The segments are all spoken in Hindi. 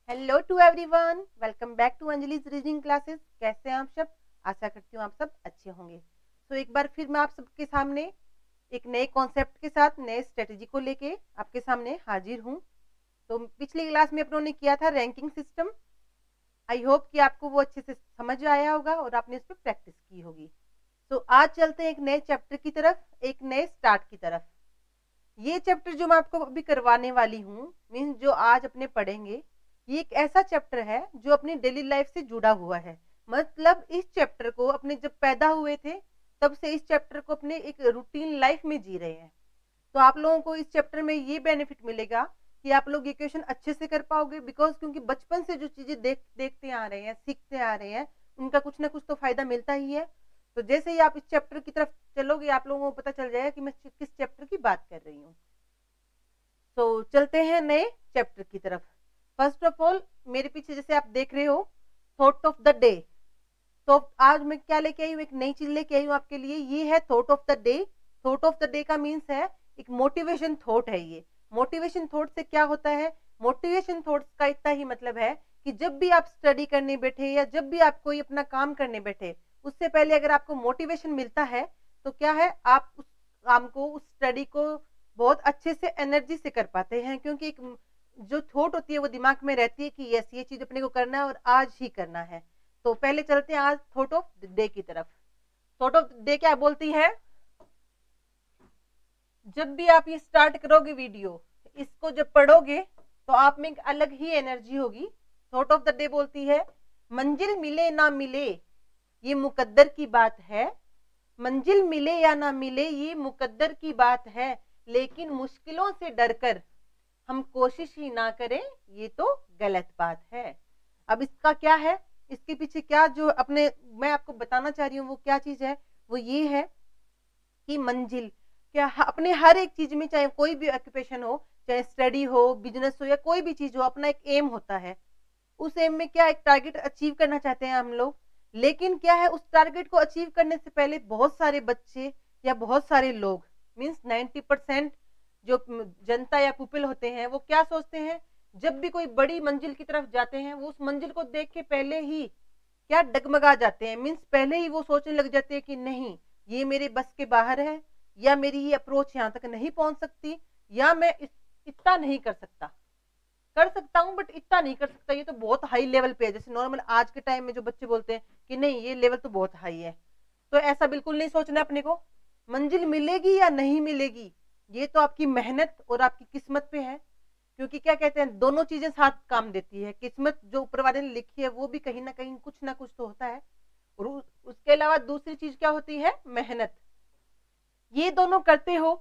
Hello to everyone, welcome back to Anjali's reading classes. कैसे हैं आप सब? आशा करती हूँ आप सब अच्छे होंगे। तो एक बार फिर मैं आप सबके सामने एक नए कॉन्सेप्ट के साथ नए स्ट्रेटजी को लेके आपके सामने हाजिर हूँ। तो पिछली क्लास में अपनों ने किया था रैंकिंग सिस्टम। आई होप कि आपको वो अच्छे से समझ आया होगा और आपने इस पर प्रैक्टिस की होगी। तो आज चलते हैं एक नए चैप्टर की तरफ, एक नए स्टार्ट की तरफ। ये चैप्टर जो मैं आपको अभी करवाने वाली हूँ, मीन्स जो आज अपने पढ़ेंगे, ये एक ऐसा चैप्टर है जो अपनी डेली लाइफ से जुड़ा हुआ है। मतलब इस चैप्टर को अपने जब पैदा हुए थे तब से इस चैप्टर को अपने एक रूटीन लाइफ में जी रहे हैं। तो आप लोगों को इस चैप्टर में ये बेनिफिट मिलेगा कि आप लोग ये क्वेश्चन अच्छे से कर पाओगे, बिकॉज क्योंकि बचपन से जो चीजें देखते आ रहे हैं, सीखते आ रहे हैं, उनका कुछ ना कुछ तो फायदा मिलता ही है। तो जैसे ही आप इस चैप्टर की तरफ चलोगे, आप लोगों को पता चल जाएगा कि मैं किस चैप्टर की बात कर रही हूँ। तो चलते हैं नए चैप्टर की तरफ। फर्स्ट ऑफ ऑल, मेरे पीछे जैसे आप देख रहे हो, थॉट ऑफ द डे। तो आज मैं क्या लेके आई हूँ, एक नई चीज लेके आई हूँ आपके लिए। ये है thought of the day. Thought of the day का मीन्स है एक मोटिवेशन थॉट है। ये मोटिवेशन थॉट से क्या होता है? मोटिवेशन थॉट्स का इतना ही मतलब है कि जब भी आप स्टडी करने बैठे या जब भी आप कोई अपना काम करने बैठे, उससे पहले अगर आपको मोटिवेशन मिलता है तो क्या है, आप उस काम को, उस स्टडी को बहुत अच्छे से एनर्जी से कर पाते हैं। क्योंकि एक जो थॉट होती है वो दिमाग में रहती है कि यस, ये चीज अपने को करना है और आज ही करना है। तो पहले चलते हैं आज थॉट ऑफ द डे की तरफ। थॉट ऑफ द डे क्या बोलती है? जब भी आप ये स्टार्ट करोगे वीडियो, इसको जब पढ़ोगे तो आप में एक अलग ही एनर्जी होगी। थॉट ऑफ द डे बोलती है, मंजिल मिले ना मिले ये मुकद्दर की बात है। मंजिल मिले या ना मिले ये मुकद्दर की बात है, लेकिन मुश्किलों से डरकर हम कोशिश ही ना करें ये तो गलत बात है। अब इसका क्या है, इसके पीछे क्या जो अपने मैं आपको बताना चाह रही हूँ वो क्या चीज है, वो ये है कि मंजिल क्या अपने हर एक चीज में, चाहे कोई भी ऑक्यूपेशन हो, चाहे स्टडी हो, बिजनेस हो या कोई भी चीज हो, अपना एक एम होता है। उस एम में क्या एक टारगेट अचीव करना चाहते हैं हम लोग। लेकिन क्या है, उस टारगेट को अचीव करने से पहले बहुत सारे बच्चे या बहुत सारे लोग, मीन्स 90% जो जनता या पीपल होते हैं, वो क्या सोचते हैं, जब भी कोई बड़ी मंजिल की तरफ जाते हैं वो उस मंजिल को देख के पहले ही क्या डगमगा जाते हैं। मीन्स पहले ही वो सोचने लग जाते हैं कि नहीं, ये मेरे बस के बाहर है, या मेरी ये अप्रोच यहाँ तक नहीं पहुंच सकती, या मैं इतना नहीं कर सकता। कर सकता हूँ बट इतना नहीं कर सकता, ये तो बहुत हाई लेवल पे है। जैसे नॉर्मल आज के टाइम में जो बच्चे बोलते हैं कि नहीं, ये लेवल तो बहुत हाई है। तो ऐसा बिल्कुल नहीं सोचना अपने को। मंजिल मिलेगी या नहीं मिलेगी ये तो आपकी मेहनत और आपकी किस्मत पे है। क्योंकि क्या कहते हैं, दोनों चीजें साथ काम देती है। किस्मत जो ऊपर वाले ने लिखी है वो भी कहीं ना कहीं कुछ ना कुछ तो होता है, और उसके अलावा दूसरी चीज क्या होती है, मेहनत। ये दोनों करते हो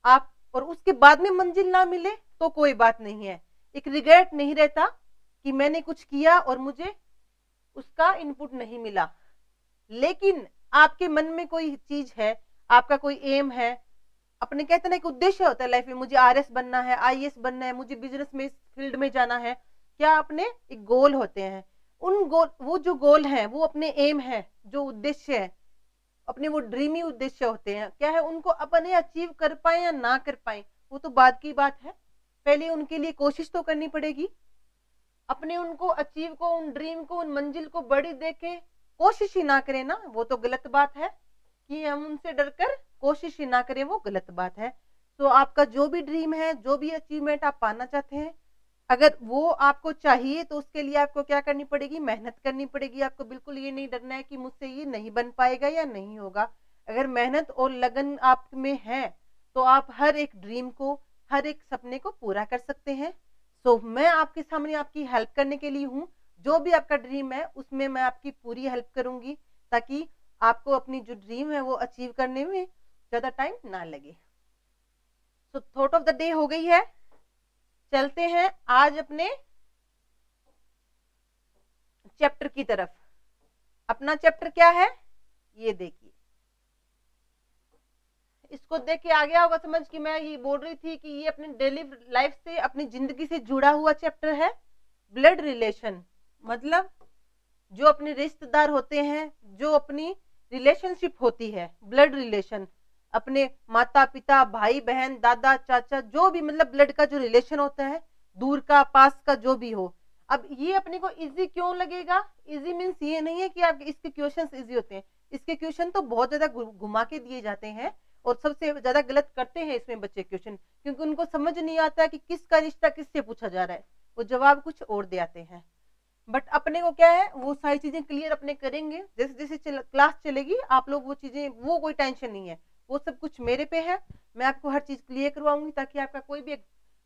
आप, और उसके बाद में मंजिल ना मिले तो कोई बात नहीं है, एक रिग्रेट नहीं रहता कि मैंने कुछ किया और मुझे उसका इनपुट नहीं मिला। लेकिन आपके मन में कोई चीज है, आपका कोई एम है, अपने कहते ना एक उद्देश्य होता है लाइफ में, मुझे आरएस बनना है, आईएएस बनना है, मुझे बिजनेस में इस फील्ड में जाना है। क्या अपने एक गोल होते हैं, उन गोल, वो जो गोल है वो अपने एम है, जो उद्देश्य है, अपने वो ड्रीमी उद्देश्य होते हैं, क्या है, उनको अपने अचीव कर पाए या ना कर पाए वो तो बाद की बात है। पहले उनके लिए कोशिश तो करनी पड़ेगी। अपने उनको अचीव को, उन ड्रीम को, उन मंजिल को बड़ी देखे कोशिश ही ना करें ना, वो तो गलत बात है। कि हम उनसे डरकर कोशिश ही ना करें, वो गलत बात है। तो आपका जो भी ड्रीम है, जो भी अचीवमेंट आप पाना चाहते हैं, अगर वो आपको चाहिए तो उसके लिए आपको क्या करनी पड़ेगी, मेहनत करनी पड़ेगी। आपको बिल्कुल ये नहीं डरना है कि मुझसे ये नहीं बन पाएगा या नहीं होगा। अगर मेहनत और लगन आप में है तो आप हर एक ड्रीम को, हर एक सपने को पूरा कर सकते हैं। सो मैं आपके सामने आपकी हेल्प करने के लिए हूँ। जो भी आपका ड्रीम है उसमें मैं आपकी पूरी हेल्प करूंगी, ताकि आपको अपनी जो ड्रीम है वो अचीव करने में ज्यादा टाइम ना लगे। So thought of the day हो गई है। चलते हैं आज अपने चैप्टर की तरफ। अपना चैप्टर क्या है ये देखिए। इसको देख के आ गया होगा समझ कि मैं ये बोल रही थी कि ये अपनी डेली लाइफ से, अपनी जिंदगी से जुड़ा हुआ चैप्टर है। ब्लड रिलेशन, मतलब जो अपने रिश्तेदार होते हैं, जो अपनी रिलेशनशिप होती है, ब्लड रिलेशन, अपने माता पिता, भाई बहन, दादा चाचा, जो भी मतलब ब्लड का जो रिलेशन होता है, दूर का पास का जो भी हो, अब ये अपने को इजी क्यों लगेगा? इजी मीन्स ये नहीं है कि आप इसके क्वेश्चंस इजी होते हैं, इसके क्वेश्चन तो बहुत ज्यादा घुमा के दिए जाते हैं और सबसे ज्यादा गलत करते हैं इसमें बच्चे क्वेश्चन, क्योंकि उनको समझ नहीं आता कि किसका रिश्ता किससे पूछा जा रहा है, वो जवाब कुछ और दे आते हैं। बट अपने को क्या है, वो सारी चीजें क्लियर अपने करेंगे, जैसे जैसे क्लास चलेगी आप लोग वो चीजें, वो कोई टेंशन नहीं है, वो सब कुछ मेरे पे है, मैं आपको हर चीज क्लियर करवाऊंगी ताकि आपका कोई भी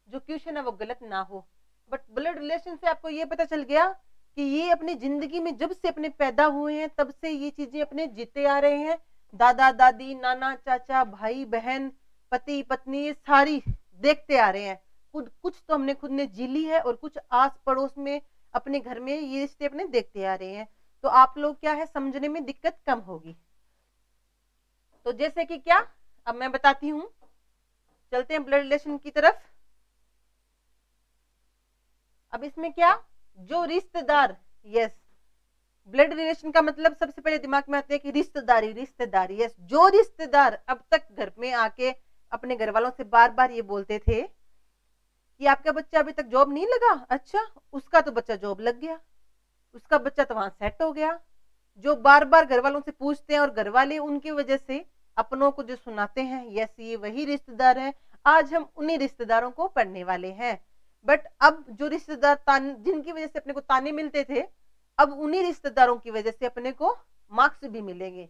जो क्वेश्चन है वो गलत ना हो। बट ब्लड रिलेशन से आपको ये पता चल गया कि ये अपनी जिंदगी में जब से अपने पैदा हुए हैं तब से ये चीजें अपने जीते आ रहे हैं, दादा दादी नाना चाचा भाई बहन पति पत्नी ये सारी देखते आ रहे हैं, खुद कुछ तो हमने खुद ने जी ली है और कुछ आस पड़ोस में अपने घर में ये रिश्ते अपने देखते आ रहे हैं, तो आप लोग क्या है समझने में दिक्कत कम होगी। तो जैसे कि क्या, अब मैं बताती हूं, चलते हैं ब्लड रिलेशन की तरफ। अब इसमें क्या, जो रिश्तेदार, यस, ब्लड रिलेशन का मतलब सबसे पहले दिमाग में आते हैं कि रिश्तेदारी, रिश्तेदारी, यस, जो रिश्तेदार अब तक घर में आके अपने घर वालों से बार बार ये बोलते थे कि आपका बच्चा अभी तक जॉब नहीं लगा, अच्छा उसका तो बच्चा जॉब लग गया, उसका बच्चा तो वहां सेट हो गया, जो बार बार घर वालों से पूछते हैं और घर वाले उनकी वजह से अपनों को जो सुनाते हैं, यस ये वही रिश्तेदार है। आज हम उन्हीं रिश्तेदारों को पढ़ने वाले हैं। बट अब जो रिश्तेदार जिनकी वजह से अपने को ताने मिलते थे, अब उन्हीं रिश्तेदारों की वजह से अपने को मार्क्स भी मिलेंगे।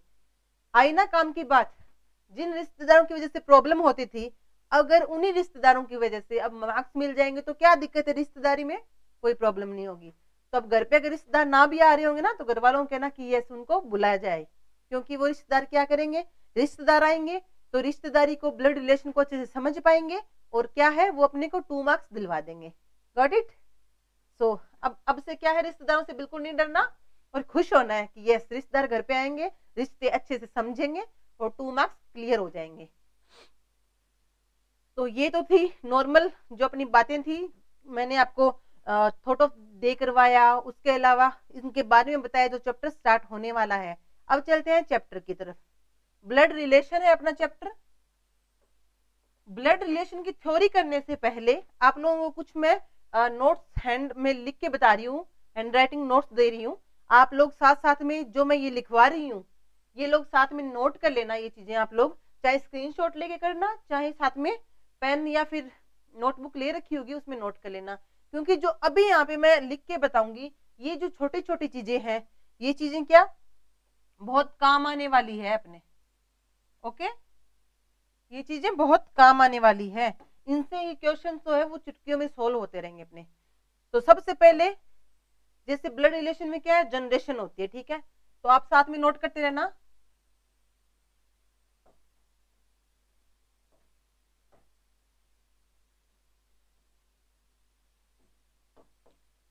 आई ना काम की बात, जिन रिश्तेदारों की वजह से प्रॉब्लम होती थी, अगर उन्हीं रिश्तेदारों की वजह से अब मार्क्स मिल जाएंगे तो क्या दिक्कत है, रिश्तेदारी में कोई प्रॉब्लम नहीं होगी। तो अब घर पे अगर रिश्तेदार ना भी आ रहे होंगे ना, तो घर वालों को कहना कि यस उनको बुलाया जाए, क्योंकि वो रिश्तेदार क्या करेंगे, रिश्तेदार आएंगे तो रिश्तेदारी को, ब्लड रिलेशन को अच्छे से समझ पाएंगे और क्या है वो अपने को 2 मार्क्स दिलवा देंगे। Got it? सो अब से क्या है, रिश्तेदारों से बिल्कुल नहीं डरना और खुश होना है कि यस रिश्तेदार घर पे आएंगे, रिश्ते अच्छे से समझेंगे और 2 मार्क्स क्लियर हो जाएंगे। तो ये तो थी नॉर्मल जो अपनी बातें थी, मैंने आपको थॉट ऑफ डे करवाया, उसके अलावा इनके बारे में बताया जो चैप्टर स्टार्ट होने वाला है। अब चलते हैं चैप्टर की तरफ। ब्लड रिलेशन है अपना चैप्टर। ब्लड रिलेशन की थ्योरी करने से पहले आप लोगों को कुछ मैं नोट्स हैंड में लिख के बता रही हूँ, हैंड राइटिंग नोट्स दे रही हूँ, आप लोग साथ साथ में जो मैं ये लिखवा रही हूँ ये लोग साथ में नोट कर लेना। ये चीजें आप लोग चाहे स्क्रीनशॉट लेके करना, चाहे साथ में पेन या फिर नोटबुक ले रखी होगी उसमें नोट कर लेना, क्योंकि जो अभी यहाँ पे मैं लिख के बताऊंगी ये जो छोटी छोटी चीजें हैं, ये चीजें क्या बहुत काम आने वाली है अपने। ओके, ये चीजें बहुत काम आने वाली है, इनसे ये क्वेश्चन तो है वो चुटकियों में सोल्व होते रहेंगे अपने। तो सबसे पहले जैसे ब्लड रिलेशन में क्या है, जनरेशन होती है, ठीक है, तो आप साथ में नोट करते रहना।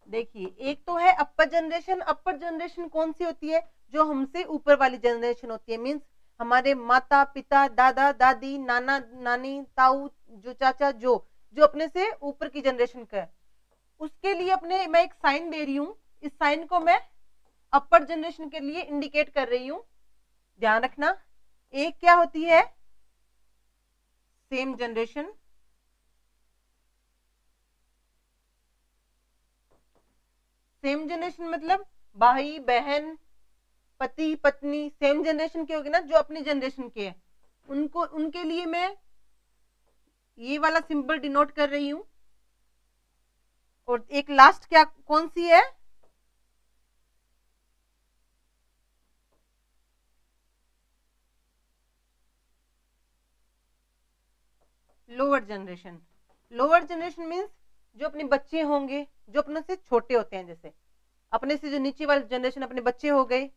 देखिए एक तो है अपर जनरेशन। अपर जनरेशन कौन सी होती है, जो हमसे ऊपर वाली जनरेशन होती है, मीन्स हमारे माता पिता दादा दादी नाना नानी ताऊ जो चाचा जो अपने से ऊपर की जनरेशन का है, उसके लिए अपने मैं एक साइन दे रही हूं, इस साइन को मैं अपर जनरेशन के लिए इंडिकेट कर रही हूं, ध्यान रखना। एक क्या होती है, सेम जनरेशन, सेम जनरेशन मतलब भाई बहन पति पत्नी सेम जनरेशन के होगे ना, जो अपनी जनरेशन के हैं उनको, उनके लिए मैं ये वाला सिंबल डिनोट कर रही हूं। और एक लास्ट क्या कौन सी है, lower generation. Lower generation means जो अपने बच्चे होंगे जो अपने से छोटे होते हैं, जैसे अपने से जो नीचे वाली जनरेशन अपने बच्चे हो गए,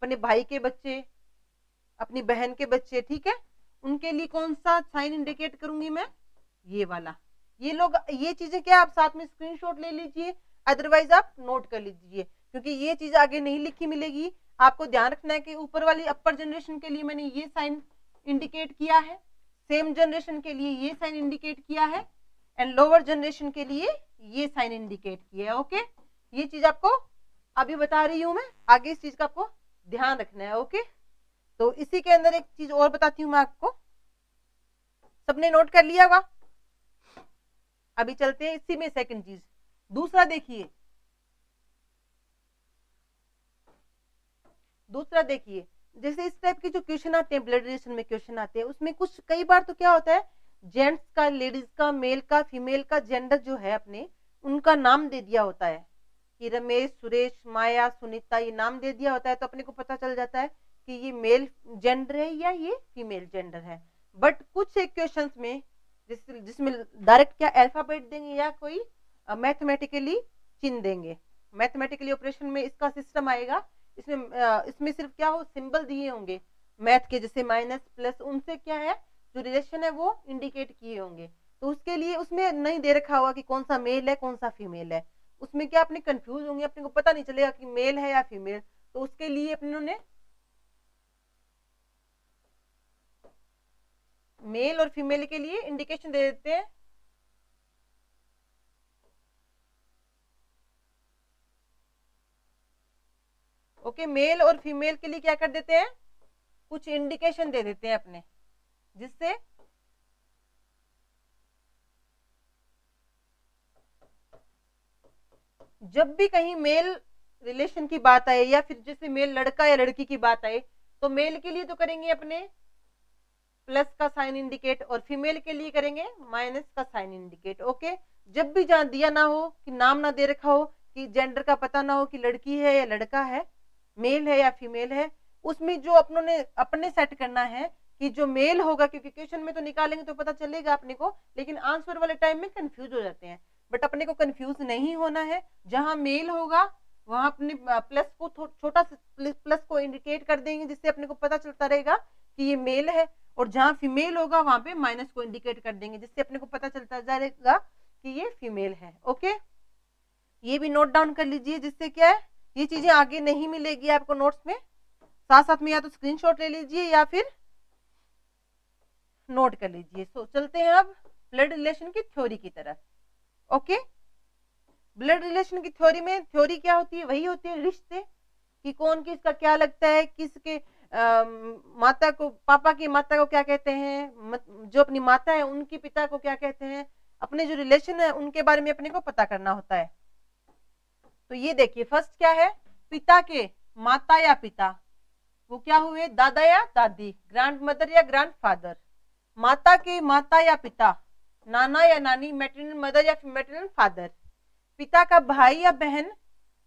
अपने भाई के बच्चे, अपनी बहन के बच्चे, ठीक है, उनके लिए कौन सा साइन इंडिकेट करूंगी मैं, ये वाला। ये लोग ये चीजें क्या आप साथ में स्क्रीनशॉट ले लीजिए, अदरवाइज आप नोट कर लीजिए, क्योंकि ये चीज आगे नहीं लिखी मिलेगी। आपको ध्यान रखना है कि ऊपर वाली अपर जनरेशन के लिए मैंने ये साइन इंडिकेट किया है, सेम जनरेशन के लिए ये साइन इंडिकेट किया है, एंड लोअर जनरेशन के लिए ये साइन इंडिकेट किया है। ओके, ये चीज आपको अभी बता रही हूं मैं, आगे इस चीज का आपको ध्यान रखना है। ओके, तो इसी के अंदर एक चीज और बताती हूँ मैं आपको, सबने नोट कर लिया होगा। अभी चलते हैं इसी में सेकंड चीज, दूसरा देखिए, दूसरा देखिए, जैसे इस टाइप के जो क्वेश्चन आते हैं, ब्लड रिलेशन में क्वेश्चन आते हैं, उसमें कुछ कई बार तो क्या होता है, जेंट्स का, लेडीज का, मेल का, फीमेल का जेंडर जो है अपने, उनका नाम दे दिया होता है कि रमेश, सुरेश, माया, सुनीता, ये नाम दे दिया होता है, तो अपने को पता चल जाता है कि ये मेल जेंडर है या ये फीमेल जेंडर है। बट कुछ एक क्वेश्चंस में जिसमें डायरेक्ट क्या अल्फाबेट देंगे या कोई मैथमेटिकली चिन्ह देंगे, मैथमेटिकली ऑपरेशन में इसका सिस्टम आएगा, इसमें सिर्फ क्या हो, सिंबल दिए होंगे मैथ के, जैसे माइनस, प्लस, उनसे क्या है जो रिलेशन है वो इंडिकेट किए होंगे। तो उसके लिए उसमें नहीं दे रखा होगा कि कौन सा मेल है कौन सा फीमेल है, उसमें क्या अपने कंफ्यूज होंगे, अपने को पता नहीं चलेगा कि मेल है या फीमेल। तो उसके लिए अपने ने मेल और फीमेल के लिए इंडिकेशन दे देते हैं। ओके, मेल और फीमेल के लिए क्या कर देते हैं, कुछ इंडिकेशन दे देते हैं अपने, जिससे जब भी कहीं मेल रिलेशन की बात आए या फिर जैसे मेल लड़का या लड़की की बात आए, तो मेल के लिए तो करेंगे अपने प्लस का साइन इंडिकेट और फीमेल के लिए करेंगे माइनस का साइन इंडिकेट। ओके, जब भी जहां दिया ना हो कि नाम ना दे रखा हो, कि जेंडर का पता ना हो कि लड़की है या लड़का है, मेल है या फीमेल है, उसमें जो अपने सेट करना है कि जो मेल होगा, क्योंकि क्वेश्चन में तो निकालेंगे तो पता चलेगा अपने को, लेकिन आंसर वाले टाइम में कंफ्यूज हो जाते हैं। बट अपने को कंफ्यूज नहीं होना है, जहां मेल होगा वहां अपने प्लस को छोटा प्लस को इंडिकेट कर देंगे, जिससे अपने को पता चलता रहेगा कि ये मेल है, और जहां फीमेल होगा वहां पे माइनस को इंडिकेट कर देंगे, जिससे अपने को पता चलता जाएगा कि ये फीमेल है। ओके, ये भी नोट डाउन कर लीजिए, जिससे क्या है ये चीजें आगे नहीं मिलेगी आपको नोट्स में, साथ साथ में या तो स्क्रीनशॉट ले लीजिए या फिर नोट कर लीजिए। सो चलते हैं अब ब्लड रिलेशन की थ्योरी की तरफ। ओके, ब्लड रिलेशन की थ्योरी में थ्योरी क्या होती है, वही होती है रिश्ते, कि कौन किसका क्या लगता है, किसके माता को, पापा की माता को क्या कहते हैं, जो अपनी माता है उनकी पिता को क्या कहते हैं, अपने जो रिलेशन है उनके बारे में अपने को पता करना होता है। तो ये देखिए, फर्स्ट क्या है, पिता के माता या पिता, वो क्या हुए, दादा या दादी, ग्रैंड मदर या ग्रैंड फादर। माता के माता या पिता, नाना या नानी, मैटरनल मदर या मैटरनल फादर। पिता का भाई या बहन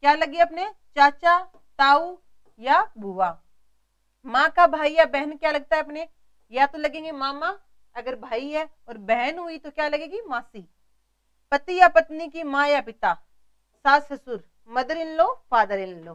क्या लगे अपने, चाचा, ताऊ या बुआ। माँ का भाई या बहन क्या लगता है अपने, या तो लगेंगे मामा अगर भाई है, और बहन हुई तो क्या लगेगी, मासी। पति या पत्नी की माँ या पिता, सास ससुर, mother in law, father in law.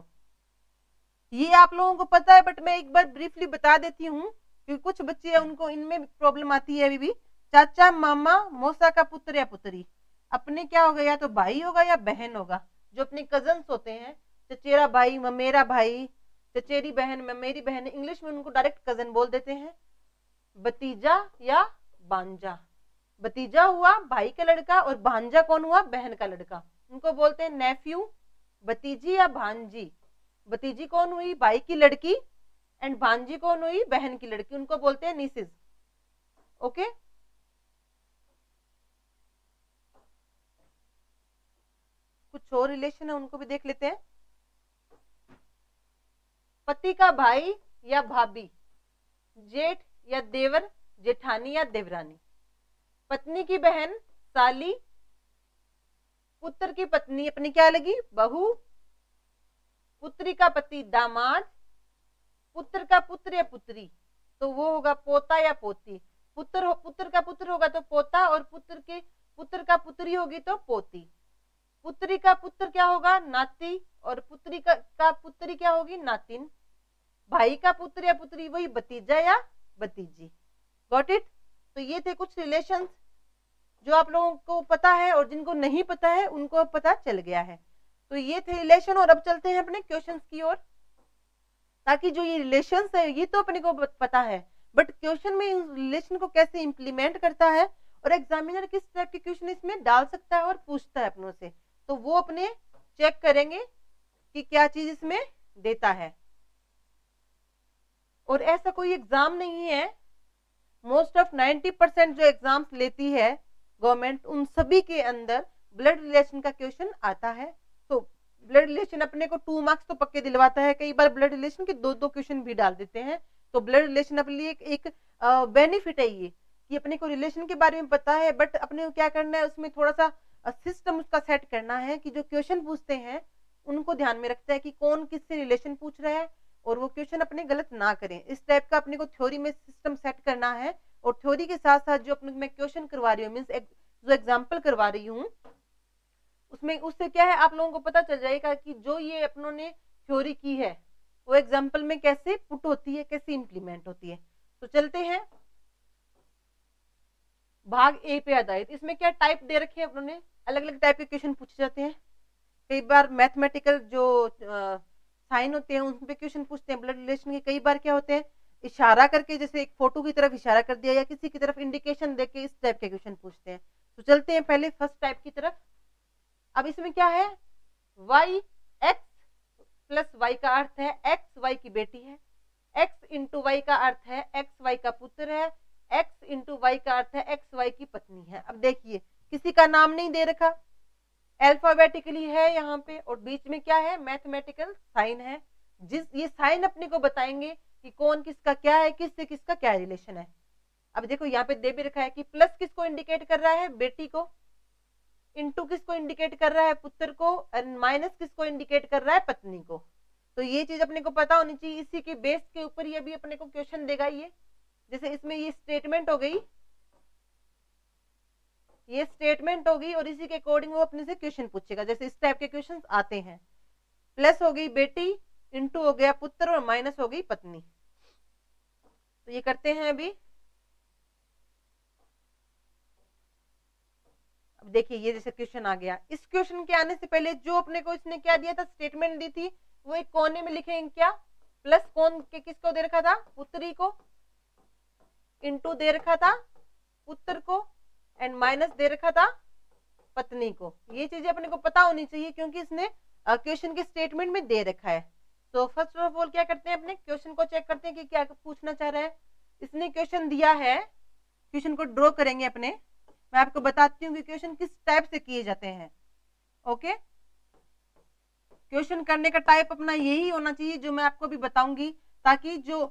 ये आप लोगों को पता है, बट मैं एक बार ब्रीफली बता देती हूँ, क्योंकि कुछ बच्चे हैं उनको इनमें प्रॉब्लम आती है अभी भी। चाचा, मामा, मौसा का पुत्र या पुत्री, अपने क्या होगा, या तो भाई होगा या बहन होगा, जो अपने कजन्स होते हैं, चचेरा भाई, ममेरा भाई, चचेरी बहन, ममेरी बहन, इंग्लिश में उनको डायरेक्ट कजन बोल देते हैं। भतीजा या भांजा, भतीजा हुआ भाई का लड़का और भांजा कौन हुआ, बहन का लड़का, उनको बोलते हैं नेफ्यू। भतीजी या भांजी, भतीजी कौन हुई, भाई की लड़की, एंड भांजी कौन हुई, बहन की लड़की, उनको बोलते हैं नीसेस। ओके, कुछ और रिलेशन है उनको भी देख लेते हैं। पति का भाई या भाभी, जेठ या देवर, जेठानी या देवरानी। पत्नी की बहन साली, पुत्र की पत्नी अपनी क्या लगी, बहू। पुत्री का पति दामाद, पुत्र का पुत्र या पुत्री, तो वो होगा पोता या पोती। पुत्र का पुत्र होगा तो पोता, और पुत्र का पुत्री होगी तो पोती। पुत्री का पुत्र क्या होगा, नाती, और पुत्री का पुत्री क्या होगी, नातिन। भाई का पुत्र या पुत्री वही भतीजा या भतीजी। Got it. तो ये थे कुछ रिलेशंस जो आप लोगों को पता है, और जिनको नहीं पता है उनको पता चल गया है। तो ये थे रिलेशन, और अब चलते हैं अपने क्वेश्चंस की ओर, ताकि जो ये रिलेशंस है ये तो अपने को पता है, बट क्वेश्चन में इस रिलेशन को कैसे इंप्लीमेंट करता है, और एग्जामिनर किस टाइप के क्वेश्चन इसमें डाल सकता है और पूछता है अपनों से, तो वो अपने चेक करेंगे कि क्या चीज इसमें देता है। और ऐसा कोई एग्जाम नहीं है, मोस्ट ऑफ 90% जो एग्जाम्स लेती है गवर्नमेंट, उन सभी के अंदर ब्लड रिलेशन का क्वेश्चन आता है। तो ब्लड रिलेशन अपने को 2 मार्क्स तो पक्के दिलवाता है, कई बार ब्लड रिलेशन के 2-2 क्वेश्चन भी डाल देते हैं। तो ब्लड रिलेशन अपने लिए एक बेनिफिट है ये कि अपने को रिलेशन के बारे में पता है, बट अपने को क्या करना है उसमें थोड़ा सा सिस्टम उसका सेट करना है कि जो क्वेश्चन पूछते हैं उनको ध्यान में रखता है कि कौन किससे रिलेशन पूछ रहा है और वो क्वेश्चन अपने गलत ना करें। इस टाइप का अपने को थ्योरी में सिस्टम सेट करना है और थ्योरी के साथ साथ जो अपने मैं क्वेश्चन करवा रही हूँ मीन्स जो एग्जाम्पल करवा रही हूँ उसमें उससे क्या है आप लोगों को पता चल जाएगा कि जो ये अपनों ने थ्योरी की है वो एग्जाम्पल में कैसे पुट होती है, कैसे इंप्लीमेंट होती है। तो चलते हैं भाग ए पे आधारित। इसमें क्या टाइप दे रखे हैं अपनों ने, अलग अलग टाइप के क्वेश्चन पूछे जाते हैं। कई बार मैथमेटिकल जो साइन होते हैं उन पे क्वेश्चन पूछते हैं ब्लड रिलेशन के। कई बार क्या होते हैं इशारा करके, जैसे एक फोटो की तरफ इशारा कर दिया या किसी की तरफ इंडिकेशन देके इस टाइप के क्वेश्चन पूछते हैं। तो चलते हैं पहले फर्स्ट टाइप की तरफ। अब इसमें क्या है y x प्लस वाई का अर्थ है x y की बेटी है, x इंटू वाई का अर्थ है x y का पुत्र है, x इंटू वाई का अर्थ है x y की पत्नी है। अब देखिए किसी का नाम नहीं दे रखा, अल्फाबेटिकली है यहाँ पे और बीच में क्या है मैथमेटिकल साइन है। जिस ये साइन अपने को बताएंगे कि कौन किसका क्या है, किससे किसका क्या रिलेशन है। अब देखो यहाँ पे दे भी रखा है कि प्लस किसको इंडिकेट कर रहा है बेटी को, इनटू किसको इंडिकेट कर रहा है पुत्र को, एंड माइनस किसको इंडिकेट कर रहा है पत्नी को। तो ये चीज अपने को पता होनी चाहिए। इसी के बेस के ऊपर ये भी अपने को क्वेश्चन देगा। ये जैसे इसमें ये स्टेटमेंट हो गई, ये स्टेटमेंट होगी और इसी के अकॉर्डिंग वो अपने से क्वेश्चन पूछेगा। जैसे इस टाइप के क्वेश्चन आते हैं, प्लस हो गई बेटी, इनटू हो गया पुत्र और माइनस हो गई पत्नी। तो ये करते हैं अभी। अब देखिए ये जैसे क्वेश्चन आ गया, इस क्वेश्चन के आने से पहले जो अपने को इसने क्या दिया था स्टेटमेंट दी थी वो एक कोने में लिखेंगे क्या, प्लस कौन के किसको दे रखा था पुत्री को, इनटू दे रखा था पुत्र को एंड माइनस दे रखा था पत्नी को। ये चीजें अपने को पता होनी चाहिए क्योंकि इसने क्वेश्चन के स्टेटमेंट में दे रखा है। तो फर्स्ट ऑफ ऑल क्या करते हैं अपने क्वेश्चन को चेक करते हैं कि क्या पूछना चाह रहा है। इसने क्वेश्चन दिया है, क्वेश्चन को ड्रॉ करेंगे अपने। मैं आपको बताती हूँ कि क्वेश्चन किस टाइप से किए जाते हैं। ओके, क्वेश्चन करने का टाइप अपना यही होना चाहिए जो मैं आपको भी बताऊंगी, ताकि जो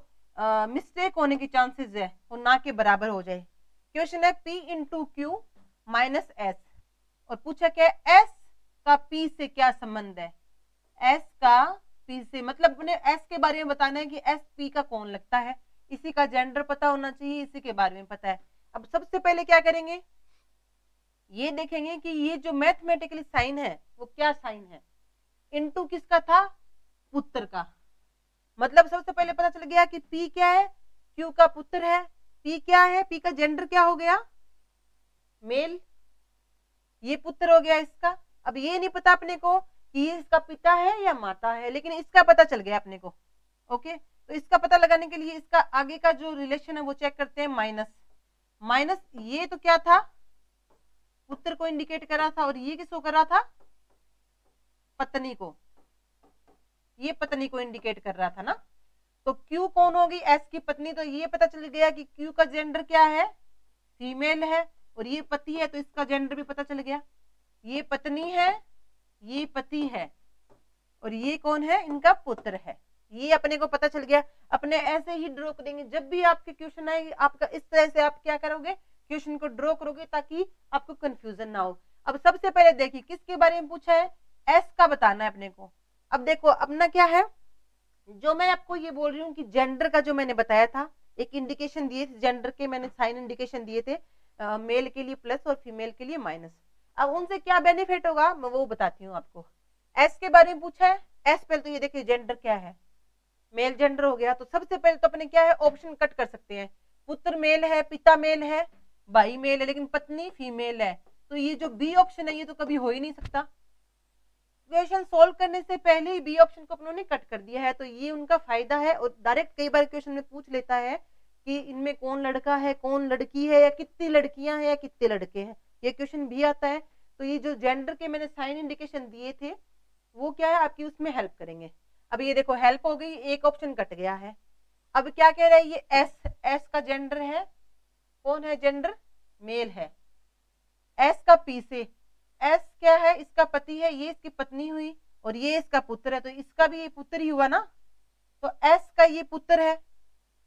मिस्टेक होने की चांसेस है वो ना के बराबर हो जाए। क्वेश्चन है P into Q minus S और पूछा क्या S का P से क्या संबंध है। S का P से मतलब अपने S के बारे में बताना है कि S P का कौन लगता है, इसी का जेंडर पता होना चाहिए, इसी के बारे में पता है। अब सबसे पहले क्या करेंगे, ये देखेंगे कि ये जो मैथमेटिकली साइन है वो क्या साइन है। इनटू किसका था पुत्र का, मतलब सबसे पहले पता चल गया कि P क्या है, Q का पुत्र है, P क्या है, P का जेंडर क्या हो गया मेल, ये पुत्र हो गया इसका। अब ये नहीं पता अपने को कि ये इसका पिता है या माता है, लेकिन इसका पता चल गया अपने को। ओके, तो इसका पता लगाने के लिए इसका आगे का जो रिलेशन है वो चेक करते हैं। माइनस माइनस ये तो क्या था पुत्र को इंडिकेट करा था और ये किसको करा था पत्नी को, ये पत्नी को इंडिकेट कर रहा था ना। तो Q कौन होगी S की पत्नी, तो ये पता चल गया कि Q का जेंडर क्या है फीमेल है और ये पति है तो इसका जेंडर भी पता चल गया। ये पत्नी है, ये पति है और ये कौन है इनका पुत्र है, ये अपने को पता चल गया। अपने ऐसे ही ड्रॉ करेंगे, जब भी आपके क्वेश्चन आएगी आपका इस तरह से आप क्या करोगे क्वेश्चन को ड्रॉ करोगे ताकि आपको कंफ्यूजन ना हो। अब सबसे पहले देखिए किसके बारे में पूछा है, S का बताना है अपने को। अब देखो अपना क्या है, जो मैं आपको ये बोल रही हूँ कि जेंडर का जो मैंने बताया था, एक इंडिकेशन दिए थे जेंडर के, मैंने साइन इंडिकेशन दिए थे, मेल के लिए प्लस और फीमेल के लिए माइनस। अब उनसे क्या बेनिफिट होगा मैं वो बताती हूँ आपको। एस के बारे में पूछा है, एस पहले तो ये देखिए जेंडर क्या है, मेल जेंडर हो गया। तो सबसे पहले तो अपने क्या है ऑप्शन कट कर सकते हैं, पुत्र मेल है, पिता मेल है, भाई मेल है, लेकिन पत्नी फीमेल है। तो ये जो बी ऑप्शन है ये तो कभी हो ही नहीं सकता। क्वेश्चन सोल्व करने से पहले ही बी ऑप्शन को उन्होंने कट कर दिया है, तो ये उनका फायदा है। और डायरेक्ट कई बार क्वेश्चन में पूछ लेता है कि इनमें कौन लड़का है कौन लड़की है, या कितनी लड़कियां हैं या कितने लड़के हैं, ये क्वेश्चन भी आता है। तो ये जो जेंडर के मैंने साइन इंडिकेशन दिए थे वो क्या है आपकी उसमें हेल्प करेंगे। अब ये देखो हेल्प हो गई, एक ऑप्शन कट गया है। अब क्या कह रहा है ये एस का जेंडर है, कौन है जेंडर मेल है, एस का पी से, एस क्या है इसका पति है, ये इसकी पत्नी हुई और ये इसका पुत्र है, तो इसका भी ये पुत्र ही हुआ ना, तो एस का ये पुत्र है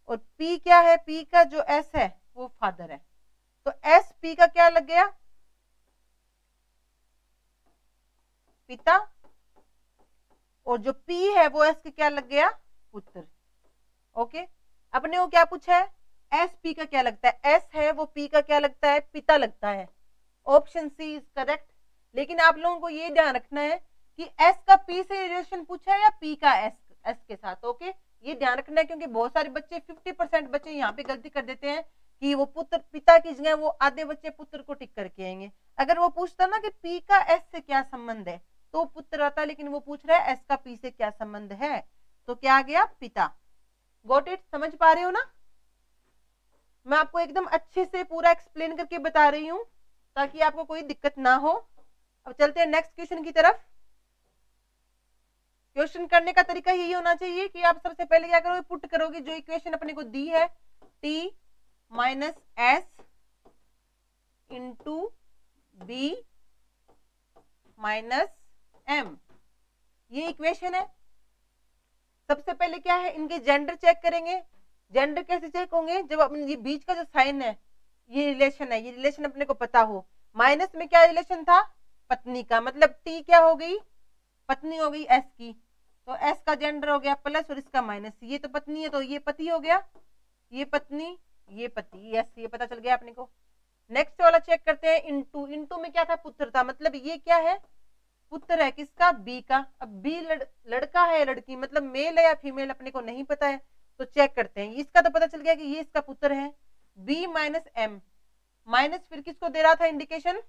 और पी क्या है, पी का जो एस है वो फादर है, तो एस पी का क्या लग गया, पिता, और जो पी है वो एस के क्या लग गया, पुत्र। ओके, अपने को क्या पूछा है, एस पी का क्या लगता है, एस है वो पी का क्या लगता है, पिता लगता है। Option C is correct. लेकिन आप लोगों को ये ध्यान रखना है कि एस का पी से रिलेशन पूछा है या पी का एस के साथ। ओके, ये ध्यान रखना है, क्योंकि बहुत सारे बच्चे 50% बच्चे यहाँ पे गलती कर देते हैं कि वो पुत्र पिता की जगह वो आधे बच्चे पुत्र को टिक करके आएंगे। अगर वो पूछता ना कि पी का एस से क्या संबंध है तो पुत्र आता, लेकिन वो पूछ रहा है एस का पी से क्या संबंध है, तो क्या आ गया, पिता। गॉट इट, समझ पा रहे हो ना? मैं आपको एकदम अच्छे से पूरा एक्सप्लेन करके बता रही हूं ताकि आपको कोई दिक्कत ना हो। अब चलते हैं नेक्स्ट क्वेश्चन की तरफ। क्वेश्चन करने का तरीका यही होना चाहिए कि आप सबसे पहले क्या करोगे, पुट करोगे जो इक्वेशन अपने को दी है, t minus S into B minus M, ये इक्वेशन है। सबसे पहले क्या है, इनके जेंडर चेक करेंगे। जेंडर कैसे चेक होंगे, जब अपने ये बीच का जो साइन है, ये रिलेशन है, ये रिलेशन अपने को पता हो। माइनस में क्या रिलेशन था, पत्नी का, मतलब टी क्या हो गई, पत्नी हो गई एस की, तो एस का जेंडर हो गया प्लस और इसका माइनस, ये तो पत्नी है तो ये पति हो गया, ये पत्नी ये पति, यस ये पता चल गया अपने को। नेक्स्ट वाला चेक करते हैं, इंटू, इंटू में क्या था, पुत्र था, मतलब ये क्या है, पुत्र है किसका, बी का। अब बी लड़का है लड़की, मतलब मेल है या फीमेल अपने को नहीं पता है, तो चेक करते हैं। इसका तो पता चल गया कि ये इसका पुत्र है, बी माइनस एम, माइनस फिर किसको दे रहा था इंडिकेशन,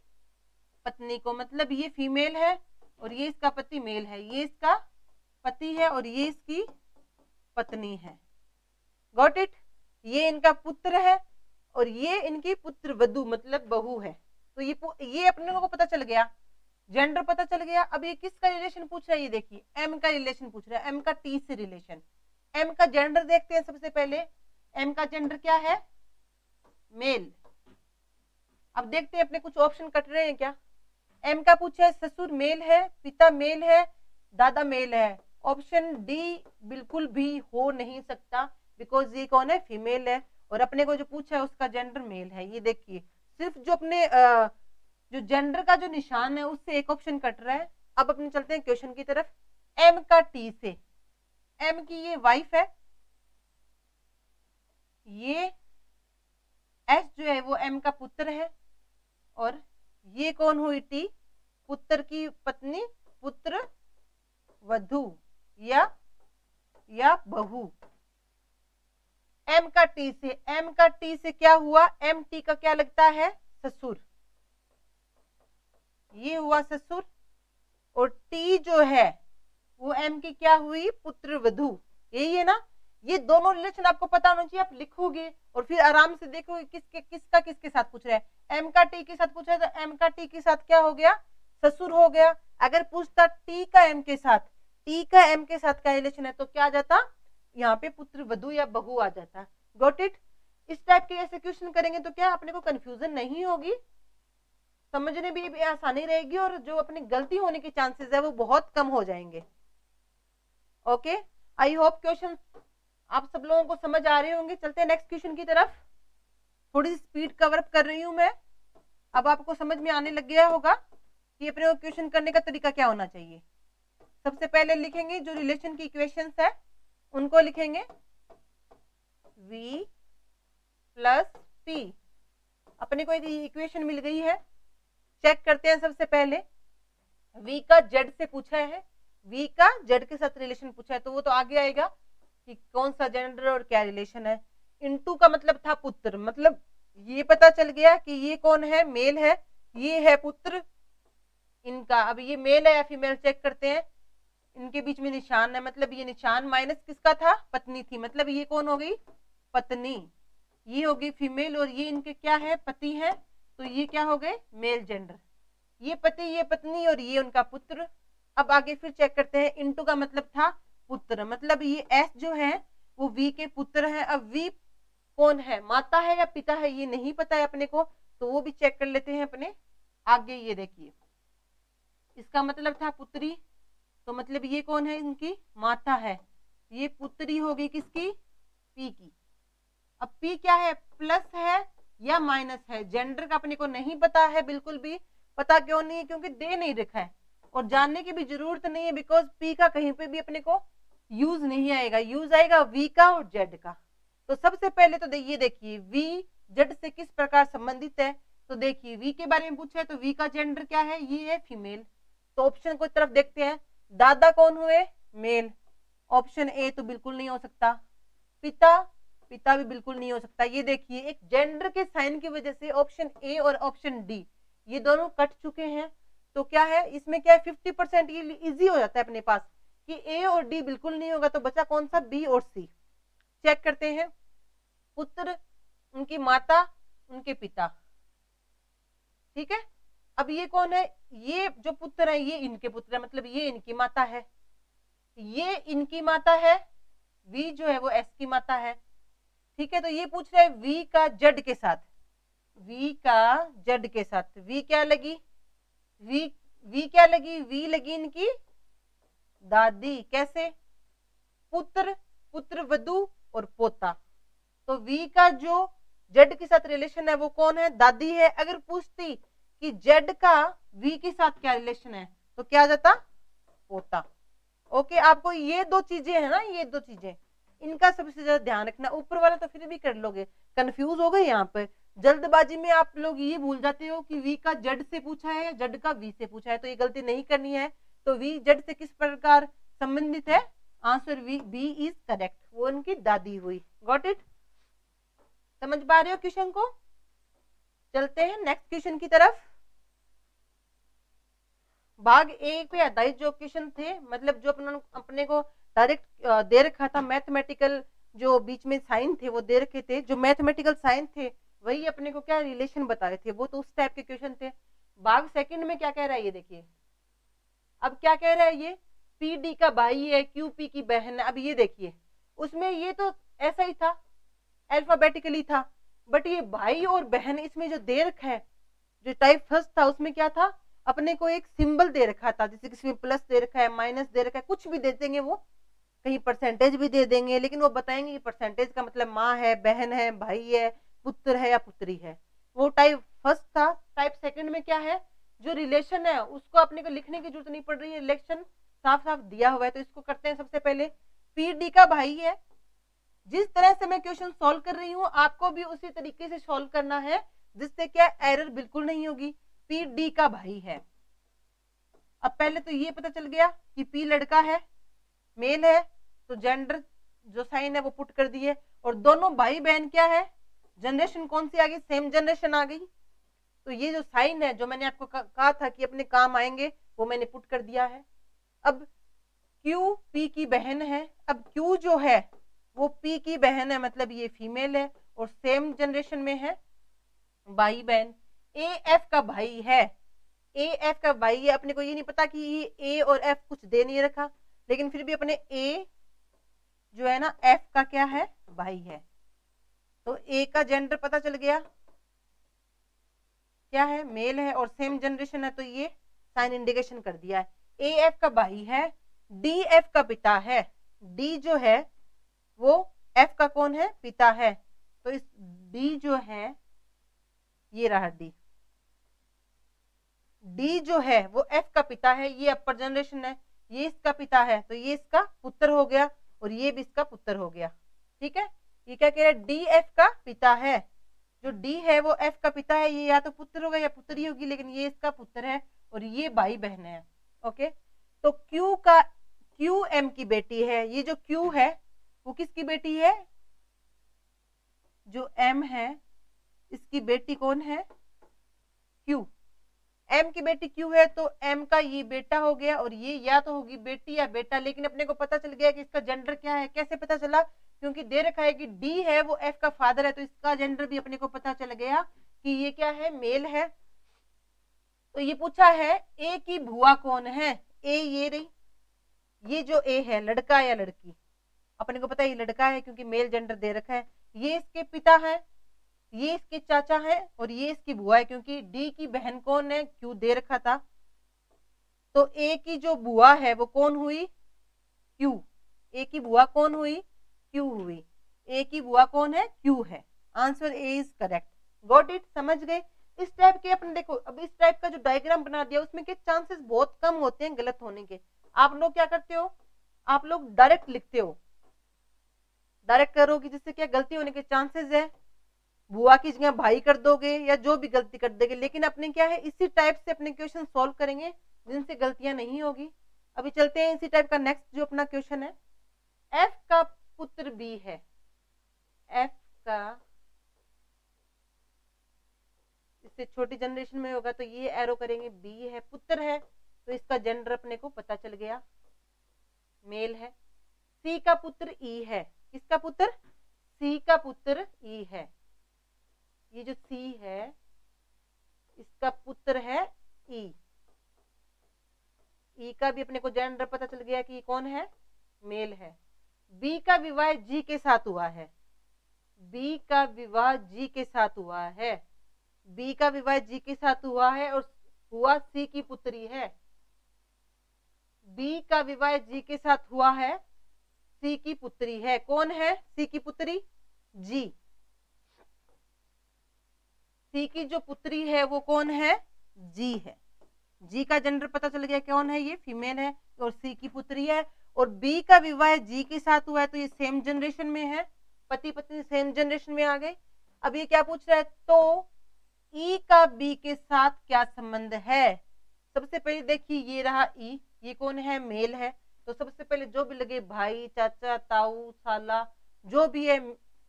पत्नी को, मतलब ये फीमेल है और ये इसका पति मेल है, ये इसका पति है और ये इसकी पत्नी है। गॉट इट, ये इनका पुत्र है और ये इनकी पुत्र वधु मतलब बहू है। तो ये अपने को पता चल गया, जेंडर पता चल गया। अब ये किसका रिलेशन पूछ रहा है, ये देखिए एम का रिलेशन पूछ रहा है, एम का टी से रिलेशन। एम का जेंडर देखते हैं सबसे पहले, एम का जेंडर क्या है, मेल। अब देखते हैं अपने कुछ ऑप्शन कट रहे हैं क्या। एम का पूछा है ससुर मेल है, पिता मेल है, दादा मेल है। ऑप्शन डी बिल्कुल भी हो नहीं सकता, बिकॉज ये कौन है, फीमेल है, और अपने को जो पूछा है उसका जेंडर मेल है। ये देखिए सिर्फ जो अपने जो जेंडर का जो निशान है उससे एक ऑप्शन कट रहा है। अब अपने चलते हैं क्वेश्चन की तरफ। एम का टी से, एम की ये वाइफ है, ये एस जो है वो एम का पुत्र है, और ये कौन हुई टी, पुत्र की पत्नी, पुत्र वधु या बहू। एम का टी से, एम का टी से क्या हुआ, एम टी का क्या लगता है, ससुर, ये हुआ ससुर, और टी जो है वो एम की क्या हुई, पुत्र वधु। यही है ना, ये दोनों रिलेशन आपको पता होना चाहिए। आप लिखोगे और फिर आराम से देखोगे किसका किसके साथ पूछ रहा है। एम का टी के साथ पूछ रहा है तो एम का टी के साथ क्या हो गया, ससुर हो गया। अगर पूछता टी का एम के साथ, टी का एम के साथ क्या रिलेशन है, तो क्या आ जाता, यहाँ पे पुत्र वधु या बहू आ जाता। Got it. इस टाइप के ऐसे क्वेश्चन करेंगे तो क्या अपने को कंफ्यूजन नहीं होगी, समझने भी आसानी रहेगी, और जो अपनी गलती होने के चांसेस है वो बहुत कम हो जाएंगे। ओके, आई होप क्वेश्चन आप सब लोगों को समझ आ रहे होंगे। चलते हैं नेक्स्ट क्वेश्चन की तरफ। थोड़ी सी स्पीड कवर अप कर रही हूं मैं, अब आपको समझ में आने लग गया होगा कि अपने क्वेश्चन करने का तरीका क्या होना चाहिए। सबसे पहले लिखेंगे जो रिलेशन की इक्वेशंस है उनको लिखेंगे v प्लस p। अपने को एक इक्वेशन मिल गई है, चेक करते हैं। सबसे पहले v का z से पूछा है, v का z के साथ रिलेशन पूछा है, तो वो तो आगे आएगा कि कौन सा जेंडर और क्या रिलेशन है। इनटू का मतलब था पुत्र, मतलब ये पता चल गया कि ये कौन है, मेल है, ये है पुत्र इनका। अब ये मेल है या फीमेल चेक करते हैं। इनके बीच में निशान है, मतलब ये निशान माइनस किसका था, पत्नी थी, मतलब ये कौन हो गई, पत्नी, ये हो गई फीमेल, और ये इनके क्या है, पति है, तो ये क्या हो गए, मेल जेंडर। ये पति, ये पत्नी, और ये उनका पुत्र। अब आगे फिर चेक करते हैं। इनटू का मतलब था पुत्र, मतलब ये एस जो है वो वी के पुत्र है। अब वी कौन है, माता है या पिता है, ये नहीं पता है अपने को, तो वो भी चेक कर लेते हैं अपने आगे। ये देखिए इसका मतलब था पुत्री, तो मतलब ये कौन है, इनकी माता है। ये पुत्री होगी किसकी, पी की। अब पी क्या है, प्लस है या माइनस है, जेंडर का अपने को नहीं पता है, बिल्कुल भी पता क्यों नहीं है, क्योंकि दे नहीं रखा है और जानने की भी जरूरत नहीं है, बिकॉज पी का कहीं पे भी अपने को यूज नहीं आएगा, यूज आएगा वी का और जेड का। तो सबसे पहले तो ये देखिए वी जेड से किस प्रकार संबंधित है, तो देखिए वी के बारे में पूछा है तो वी का जेंडर क्या है, ये है फीमेल। तो ऑप्शन को तरफ देखते हैं, दादा कौन हुए, मेल, ऑप्शन ए तो बिल्कुल नहीं हो सकता। पिता, पिता भी बिल्कुल नहीं हो सकता। ये देखिए एक जेंडर के साइन की वजह से ऑप्शन ए और ऑप्शन डी ये दोनों कट चुके हैं। तो क्या है इसमें, क्या है 50% ये इजी हो जाता है अपने पास कि ए और डी बिल्कुल नहीं होगा, तो बचा कौन सा, बी और सी। चेक करते हैं, पुत्र, उनकी माता, उनके पिता, ठीक है। अब ये कौन है, ये जो पुत्र है ये इनके पुत्र है, मतलब ये इनकी माता है, ये इनकी माता है, वी जो है वो एस की माता है, ठीक है। तो ये पूछ रहे हैं वी का जेड के साथ, वी का जेड के साथ वी क्या लगी, वी क्या लगी, वी लगी इनकी दादी। कैसे, पुत्र, पुत्र वधु और पोता। तो वी का जो जेड के साथ रिलेशन है वो कौन है, दादी है। अगर पूछती कि जेड का वी के साथ क्या रिलेशन है तो क्या आ जाता, पोता। ओके, आपको ये दो चीजें है ना, ये दो चीजें इनका सबसे ज्यादा ध्यान रखना। ऊपर वाला तो फिर भी कर लोगे, कंफ्यूज हो गए यहाँ पे, जल्दबाजी में आप लोग ये भूल जाते हो कि वी का जेड से पूछा है या जेड का वी से पूछा है, तो ये गलती नहीं करनी है। तो वी जेड से किस प्रकार संबंधित है, आंसर बी इज करेक्ट, वो उनकी दादी हुई। गॉट इट, समझ पा रहे हो क्वेश्चन को। चलते हैं नेक्स्ट क्वेश्चन की तरफ। भाग ए पे आधारित जो क्वेश्चन थे, मतलब जो अपने को डायरेक्ट दे रखा था, मैथमेटिकल जो बीच में साइन थे वो दे रखे थे, जो मैथमेटिकल साइन थे वही अपने को क्या रिलेशन बता रहे थे, वो तो उस टाइप के क्वेश्चन थे। भाग सेकंड में क्या कह रहा है ये देखिए, अब क्या कह रहा है, ये पी डी का भाई है, क्यू पी की बहन है। अब ये देखिए उसमें ये तो ऐसा ही था, अल्फाबेटिकली था, बट ये भाई और बहन इसमें जो दे रखा है, जो टाइप फर्स्ट था उसमें क्या था, अपने को एक सिंबल दे रखा था, जैसे किसी में प्लस दे रखा है, माइनस दे रखा है, कुछ भी दे देंगे वो, कहीं परसेंटेज भी दे देंगे, लेकिन वो बताएंगे कि परसेंटेज का मतलब माँ है, बहन है, भाई है, पुत्र है या पुत्री है। वो टाइप फर्स्ट था। टाइप सेकंड में क्या है, जो रिलेशन है उसको अपने को लिखने की जरूरत नहीं पड़ रही है, रिलेशन साफ साफ दिया हुआ है। तो इसको करते हैं, सबसे पहले पी डी का भाई है, जिस तरह से मैं क्वेश्चन सॉल्व कर रही हूँ आपको भी उसी तरीके से सॉल्व करना है, जिससे क्या एरर बिल्कुल नहीं होगी। पी डी का भाई है। अब पहले तो ये पता चल गया कि पी लड़का है, मेल है, तो जेंडर जो साइन है वो पुट कर दिए, और दोनों भाई बहन क्या है, जनरेशन कौन सी आ गई, सेम जनरेशन आ गई। तो ये जो साइन है जो मैंने आपको कहा था कि अपने काम आएंगे वो मैंने पुट कर दिया है। अब क्यू पी की बहन है, अब क्यू जो है वो पी की बहन है, मतलब ये फीमेल है और सेम जनरेशन में है, भाई बहन। ए एफ का भाई है, ए एफ का भाई है, अपने को ये नहीं पता कि ये ए और एफ कुछ दे नहीं रखा, लेकिन फिर भी अपने ए जो है ना एफ का क्या है, भाई है। तो ए का जेंडर पता चल गया, क्या है, मेल है और सेम जनरेशन है, तो ये साइन इंडिकेशन कर दिया है। ए एफ का भाई है, डी एफ का पिता है, डी जो है वो एफ का कौन है, पिता है। तो इस डी जो है, ये रहा डी, डी जो है वो एफ का पिता है, ये अपर जनरेशन है, ये इसका पिता है, तो ये इसका पुत्र हो गया और ये भी इसका पुत्र हो गया। ठीक है, ये क्या कह रहा है, डी एफ का पिता है, जो डी है वो एफ का पिता है, ये या तो पुत्र होगा या पुत्री होगी, लेकिन ये इसका पुत्र है और ये भाई बहन है। ओके, तो क्यू का, क्यू एम की बेटी है, ये जो क्यू है वो किसकी बेटी है, जो एम है इसकी बेटी कौन है, क्यू। एम की बेटी क्यू है तो एम का ये बेटा हो गया और ये या तो होगी बेटी या बेटा, लेकिन अपने को पता चल गया कि इसका जेंडर क्या है। कैसे पता चला, क्योंकि दे रखा है कि डी है वो एफ का फादर है, तो इसका जेंडर भी अपने को पता चल गया कि ये क्या है, मेल है। तो ये पूछा है ए की बुआ कौन है, ए ये रही, ये जो ए है लड़का या लड़की, अपने को पता है ये लड़का है क्योंकि मेल जेंडर दे रखा है। ये इसके पिता है, ये इसके चाचा है और ये इसकी बुआ है, क्योंकि डी की बहन कौन है, क्यू दे रखा था। तो ए की जो बुआ है वो कौन हुई? क्यू। ए की बुआ कौन हुई? क्यू हुई। ए की बुआ कौन है? क्यू है। Answer A is correct. Got it? समझ गए? इस टाइप के अपने देखो, अब इस टाइप का जो डायग्राम बना दिया उसमें के चांसेस बहुत कम होते हैं गलत होने के। आप लोग क्या करते हो? आप लोग डायरेक्ट लिखते हो, डायरेक्ट करोगे जिससे क्या गलती होने के चांसेस है, बुआ की जगह भाई कर दोगे या जो भी गलती कर दोगे। लेकिन अपने क्या है, इसी टाइप से अपने क्वेश्चन सॉल्व करेंगे जिनसे गलतियां नहीं होगी। अभी चलते हैं इसी टाइप का नेक्स्ट जो अपना क्वेश्चन है। एफ का पुत्र बी है। एफ का, इससे छोटी जनरेशन में होगा तो ये एरो करेंगे, बी है, पुत्र है, तो इसका जेंडर अपने को पता चल गया, मेल है। सी का पुत्र ई है। किसका पुत्र? सी का पुत्र ई है। ये जो सी है इसका पुत्र है ई। ई का भी अपने को जेंडर पता चल गया कि कौन है? मेल है। बी का विवाह जी के साथ हुआ है। बी का विवाह जी के साथ हुआ है। बी का विवाह जी के साथ हुआ है और हुआ सी की पुत्री है। बी का विवाह जी के साथ हुआ है, सी की पुत्री है। कौन है सी की पुत्री? जी। सी की जो पुत्री है वो कौन है? जी है। जी का जेंडर पता चल गया कौन है? ये फीमेल है और सी की पुत्री है। और बी का विवाह जी के साथ हुआ है तो ये सेम जनरेशन में है, पति पत्नी सेम जनरेशन में आ गए। अब ये क्या पूछ रहा है? तो ई का बी के साथ क्या संबंध है? सबसे पहले देखिए ये रहा ई, ये कौन है? मेल है। तो सबसे पहले जो भी लगे, भाई, चाचा, ताऊ, साला, जो भी है,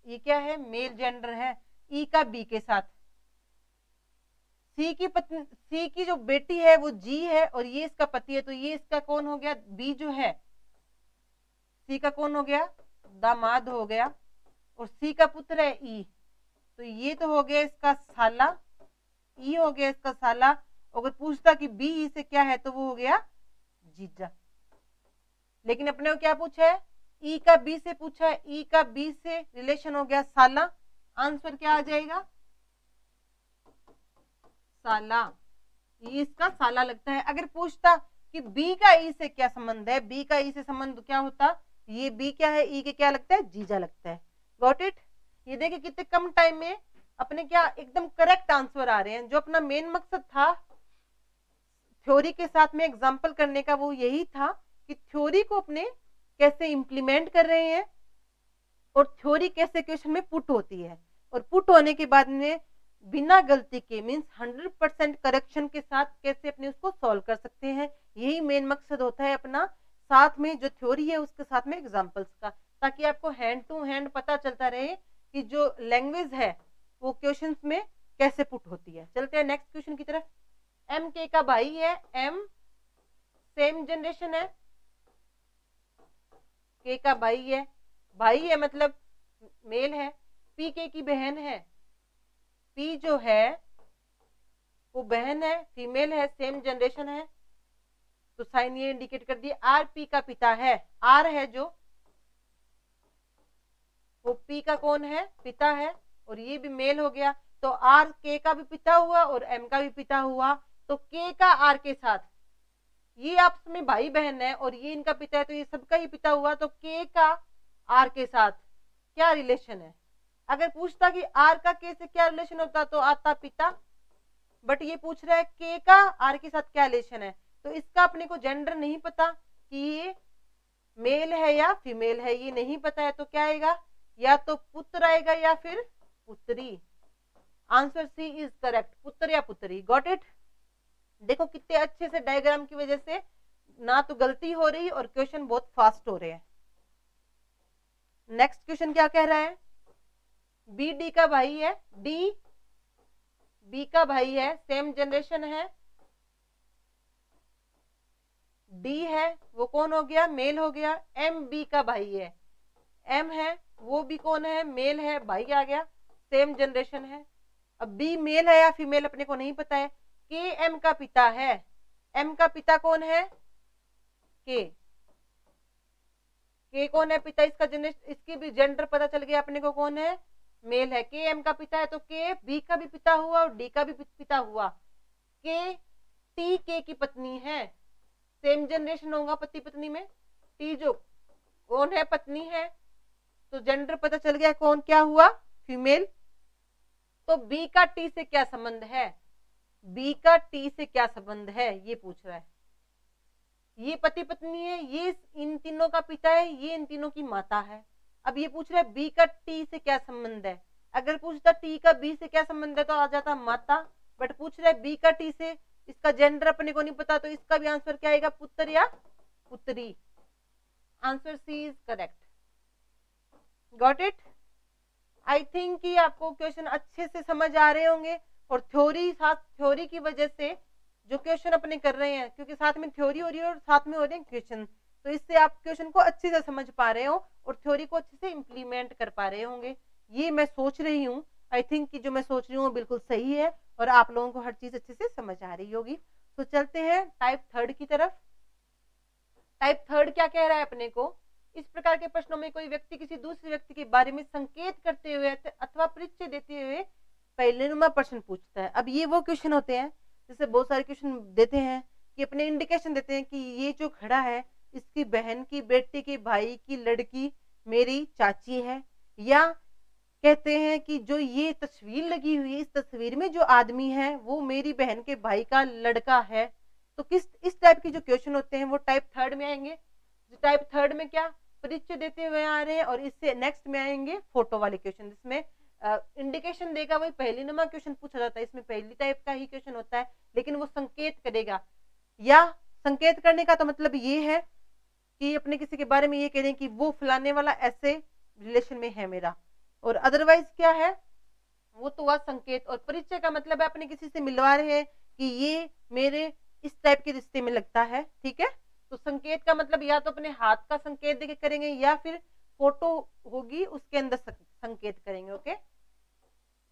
ये क्या है? मेल जेंडर है। ई का बी के साथ। सी की पत्नी, सी की जो बेटी है वो जी है और ये इसका पति है, तो ये इसका कौन हो गया? बी जो है सी का कौन हो गया? दामाद हो गया। और सी का पुत्र है ई, तो ये तो हो गया इसका साला, ई हो गया इसका साला। अगर पूछता कि बी ई से क्या है तो वो हो गया जीजा। लेकिन अपने को क्या पूछा है? ई का बी से पूछा है, ई का बी से रिलेशन हो गया साला। आंसर क्या आ जाएगा? साला। ये इसका साला लगता है। अगर पूछता कि बी का ई से क्या संबंध है, बी का ई से संबंध क्या होता? ये बी क्या है? ई के क्या लगता है? जीजा लगता है। Got it? ये देखिए कितने कम टाइम में अपने क्या एकदम करेक्ट आंसर आ रहे हैं। जो अपना मेन मकसद था थ्योरी के साथ में एग्जाम्पल करने का वो यही था कि थ्योरी को अपने कैसे इंप्लीमेंट कर रहे हैं और थ्योरी कैसे क्वेश्चन में पुट होती है, और पुट होने के बाद में बिना गलती के मीन्स 100% करेक्शन के साथ कैसे अपने उसको सॉल्व कर सकते हैं। यही मेन मकसद होता है अपना, साथ में जो थ्योरी है उसके साथ में एग्जाम्पल्स का, ताकि आपको हैंड टू हैंड पता चलता रहे कि जो लैंग्वेज है वो क्वेश्चंस में कैसे पुट होती है। चलते हैं नेक्स्ट क्वेश्चन की तरफ। एम के का भाई है, एम सेम जनरेशन है, के का भाई है, भाई है मतलब मेल है। पी के की बहन है, पी जो है वो बहन है, फीमेल है, सेम जनरेशन है, तो साइन ये इंडिकेट कर दिया। आर पी का पिता है, आर है जो वो पी का कौन है? पिता है, और ये भी मेल हो गया, तो आर के का भी पिता हुआ और एम का भी पिता हुआ। तो के का आर के साथ, ये आपस में भाई बहन है और ये इनका पिता है, तो ये सबका ही पिता हुआ। तो के का आर के साथ क्या रिलेशन है? अगर पूछता कि आर का के से क्या रिलेशन होता तो आता पिता, बट ये पूछ रहा है के का आर के साथ क्या रिलेशन है, तो इसका अपने को जेंडर नहीं पता कि ये मेल है या फीमेल है, ये नहीं पता है। तो क्या आएगा? या तो पुत्र आएगा या फिर पुत्री। आंसर सी इज करेक्ट, पुत्र या पुत्री। Got it? देखो कितने अच्छे से डायग्राम की वजह से ना तो गलती हो रही और क्वेश्चन बहुत फास्ट हो रहे हैं। नेक्स्ट क्वेश्चन क्या कह रहा है? बी डी का भाई है, डी बी का भाई है, सेम जनरेशन है, डी है वो कौन हो गया? मेल हो गया। एम बी का भाई है, एम है वो भी कौन है? मेल है, भाई आ गया, सेम जनरेशन है। अब बी मेल है या फीमेल अपने को नहीं पता है। के एम का पिता है, एम का पिता कौन है? के कौन है पिता? इसका जनरेशन, इसकी भी जेंडर पता चल गया अपने को कौन है? मेल है। के एम का पिता है तो के बी का भी पिता हुआ और डी का भी पिता हुआ। के टी के की पत्नी है, सेम जनरेशन होगा पति पत्नी में। टी जो कौन है, पत्नी है, तो जेंडर पता चल गया, कौन क्या हुआ, फीमेल। तो बी का टी से क्या संबंध है, बी का टी से क्या संबंध है, ये पूछ रहा है। ये पति पत्नी है, ये इन तीनों का पिता है, ये इन तीनों की माता है। अब ये पूछ रहा है बी का टी से क्या संबंध है। अगर पूछता टी का बी से क्या संबंध है तो आ जाता माता, बट पूछ रहा है बी का टी से, इसका जेंडर अपने को नहीं पता, तो इसका भी आंसर क्या आएगा, पुत्र या पुत्री। Answer C is correct. Got it. I think कि आपको क्वेश्चन अच्छे से समझ आ रहे होंगे, और थ्योरी की वजह से जो क्वेश्चन अपने कर रहे हैं, क्योंकि साथ में थ्योरी हो रही है और साथ में हो रहे हैं क्वेश्चन, तो इससे आप क्वेश्चन को अच्छे से समझ पा रहे हो और थ्योरी को अच्छे से इम्प्लीमेंट कर पा रहे होंगे। ये मैं सोच रही हूँ, आई थिंक कि जो मैं सोच रही हूँ बिल्कुल सही है और आप लोगों को हर चीज अच्छे से समझ आ रही होगी। तो चलते हैं टाइप थर्ड की तरफ। टाइप थर्ड क्या कह रहा है अपने को, इस प्रकार के प्रश्नों में कोई व्यक्ति किसी दूसरे व्यक्ति के बारे में संकेत करते हुए अथवा परिचय देते हुए पहलेनुमा प्रश्न पूछता है। अब ये वो क्वेश्चन होते हैं, जैसे बहुत सारे क्वेश्चन देते हैं कि अपने इंडिकेशन देते हैं कि ये जो खड़ा है इसकी बहन की बेटी की भाई की लड़की मेरी चाची है, या कहते हैं कि जो ये तस्वीर लगी हुई है इस तस्वीर में जो आदमी है वो मेरी बहन के भाई का लड़का है। तो इस टाइप के जो क्वेश्चन होते हैं वो टाइप थर्ड में आएंगे। जो टाइप थर्ड में क्या परिचय देते हुए आ रहे हैं, और इससे नेक्स्ट में आएंगे फोटो वाले क्वेश्चन, जिसमें इंडिकेशन देगा, वही पहली क्वेश्चन पूछा जाता है, इसमें पहली टाइप का ही क्वेश्चन होता है, लेकिन वो संकेत करेगा। या संकेत करने का तो मतलब ये है कि अपने किसी के बारे में ये कह रहे हैं कि वो फलाने वाला ऐसे रिलेशन में है मेरा, और अदरवाइज क्या है वो तो हुआ संकेत। और परिचय का मतलब है अपने किसी से मिलवा रहे हैं कि ये मेरे इस टाइप के रिश्ते में लगता है, ठीक है। तो संकेत का मतलब या तो अपने हाथ का संकेत देके करेंगे या फिर फोटो होगी उसके अंदर संकेत करेंगे। ओके,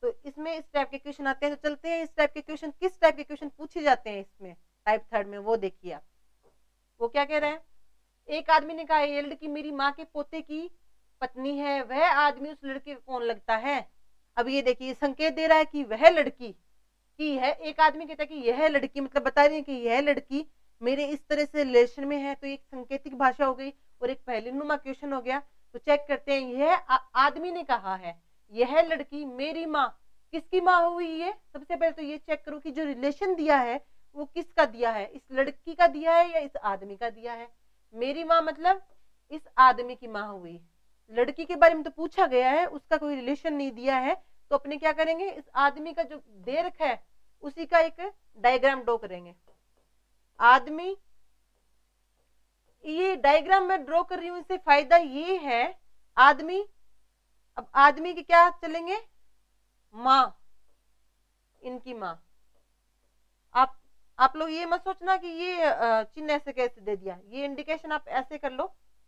तो इसमें इस टाइप के क्वेश्चन आते हैं। तो चलते हैं इस टाइप के क्वेश्चन, किस टाइप के क्वेश्चन पूछे जाते हैं इसमें टाइप थर्ड में, वो देखिए आप। वो क्या कह रहे हैं, एक आदमी ने कहा ये लड़की मेरी माँ के पोते की पत्नी है, वह आदमी उस लड़के को कौन लगता है। अब ये देखिए संकेत दे रहा है कि वह लड़की की है, एक आदमी कहता है कि यह लड़की, मतलब बता रहे हैं कि यह लड़की मेरे इस तरह से रिलेशन में है, तो एक संकेतिक भाषा हो गई और एक पहलूनुमा क्वेश्चन हो गया। तो चेक करते हैं, यह आदमी ने कहा है यह लड़की मेरी माँ, किसकी माँ हुई ये, सबसे पहले तो ये चेक करो कि जो रिलेशन दिया है वो किसका दिया है, इस लड़की का दिया है या इस आदमी का दिया है। मेरी माँ मतलब इस आदमी की माँ हुई, लड़की के बारे में तो पूछा गया है, उसका कोई रिलेशन नहीं दिया है, तो अपने क्या करेंगे, इस आदमी का जो दे रखा है उसी का एक डायग्राम ड्रॉ करेंगे। आदमी, ये डायग्राम में ड्रॉ कर रही हूं, इससे फायदा ये है आदमी, अब आदमी के क्या चलेंगे, माँ, इनकी माँ। आप लोग ये मत सोचना कि ये चिन्ह ऐसे कैसे दे दिया, ये इंडिकेशन आप ऐसे कर लो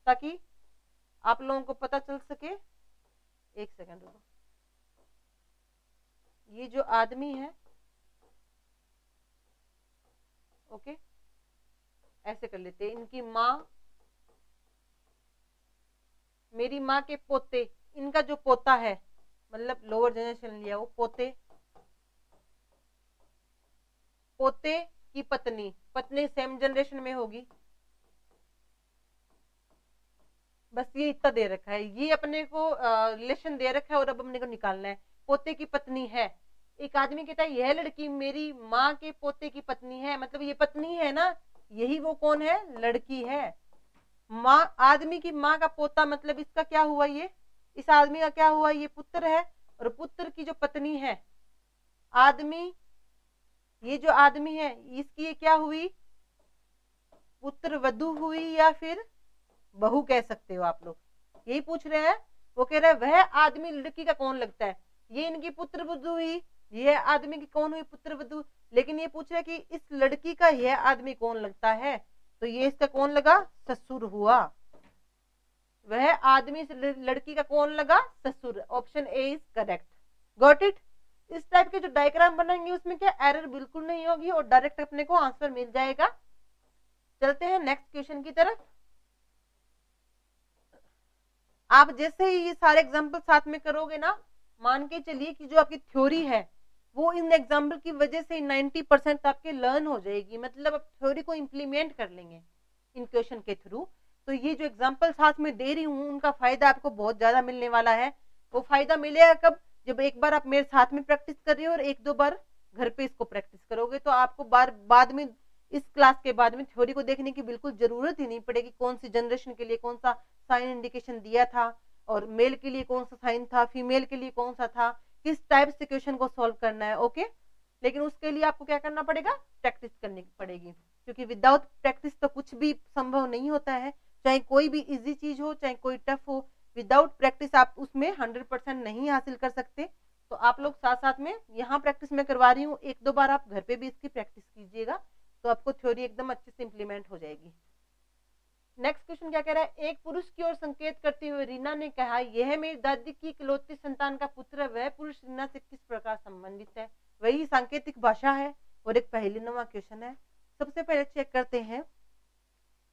ताकि आप लोगों को पता चल सके। एक सेकंड रुको, ये जो आदमी है, ओके ऐसे कर लेते हैं, इनकी माँ, मेरी माँ के पोते, इनका जो पोता है मतलब लोअर जनरेशन लिया, वो पोते, पोते की पत्नी, पत्नी सेम जनरेशन में होगी, बस ये इतना दे रखा है, ये अपने को रिलेशन दे रखा है और अब अपने को निकालना है। पोते की पत्नी है, एक आदमी कहता है यह लड़की मेरी माँ के पोते की पत्नी है, मतलब ये पत्नी है ना, यही वो कौन है, लड़की है। माँ, आदमी की माँ का पोता मतलब इसका क्या हुआ, ये इस आदमी का क्या हुआ, ये पुत्र है, और पुत्र की जो पत्नी है आदमी, ये जो आदमी है इसकी ये क्या हुई, पुत्र वधू हुई या फिर बहू कह सकते हो आप लोग, यही पूछ रहे हैं। वो कह रहे हैं वह आदमी लड़की का कौन लगता है, ये इनकी पुत्र वधू हुई, यह आदमी की कौन हुई, पुत्र वधू, लेकिन ये पूछ रहे कि इस लड़की का यह आदमी कौन लगता है, तो ये इसका कौन लगा, ससुर हुआ। वह आदमी से लड़की का कौन लगा, ससुर। Option A is correct. Got it. इस टाइप के जो डायग्राम बनाएंगे उसमें क्या एरर बिल्कुल नहीं होगी और डायरेक्ट अपने को आंसर मिल जाएगा। चलते हैं नेक्स्ट क्वेश्चन की तरफ। आप जैसे ही ये सारे एग्जाम्पल साथ में करोगे ना, मान के चलिए कि जो आपकी थ्योरी है वो इन एग्जाम्पल की वजह से 90% आपके लर्न हो जाएगी, मतलब आप थ्योरी को इम्प्लीमेंट कर लेंगे। इन क्वेश्चन के थ्रू। तो ये जो एग्जाम्पल साथ में दे रही हूँ उनका फायदा आपको बहुत ज्यादा मिलने वाला है। वो फायदा मिलेगा कब, जब एक बार आप मेरे साथ में प्रैक्टिस कर रहे हो और एक दो बार घर पे इसको प्रैक्टिस करोगे, तो आपको बाद में इस क्लास के बाद में थ्योरी को देखने की बिल्कुल जरूरत ही नहीं पड़ेगी। कौन सी जनरेशन के लिए कौन सा साइन इंडिकेशन दिया था, और मेल के लिए कौन सा साइन था, फीमेल के लिए कौन सा था, किस टाइप से क्वेश्चन को सॉल्व करना है। ओके, लेकिन उसके लिए आपको क्या करना पड़ेगा, प्रैक्टिस करनी पड़ेगी, क्योंकि विदाउट प्रैक्टिस तो कुछ भी संभव नहीं होता है। चाहे कोई भी इजी चीज हो, चाहे कोई टफ हो, विदाउट प्रैक्टिस आप उसमें 100% नहीं हासिल कर सकते। तो आप लोग साथ साथ में यहाँ प्रैक्टिस में करवा रही हूँ, एक दो बार आप घर पे भी इसकी प्रैक्टिस कीजिएगा, तो आपको थ्योरी एकदम अच्छे से इंप्लीमेंट हो जाएगी। नेक्स्ट क्वेश्चन क्या कह रहा है, एक पुरुष की ओर संकेत करते हुए रीना ने कहा, यह मेरी दादी की इकलौती संतान का पुत्र है, वह पुरुष रीना से किस प्रकार संबंधित है। वही सांकेतिक भाषा है और एक पहेलीनुमा क्वेश्चन है। सबसे पहले चेक करते हैं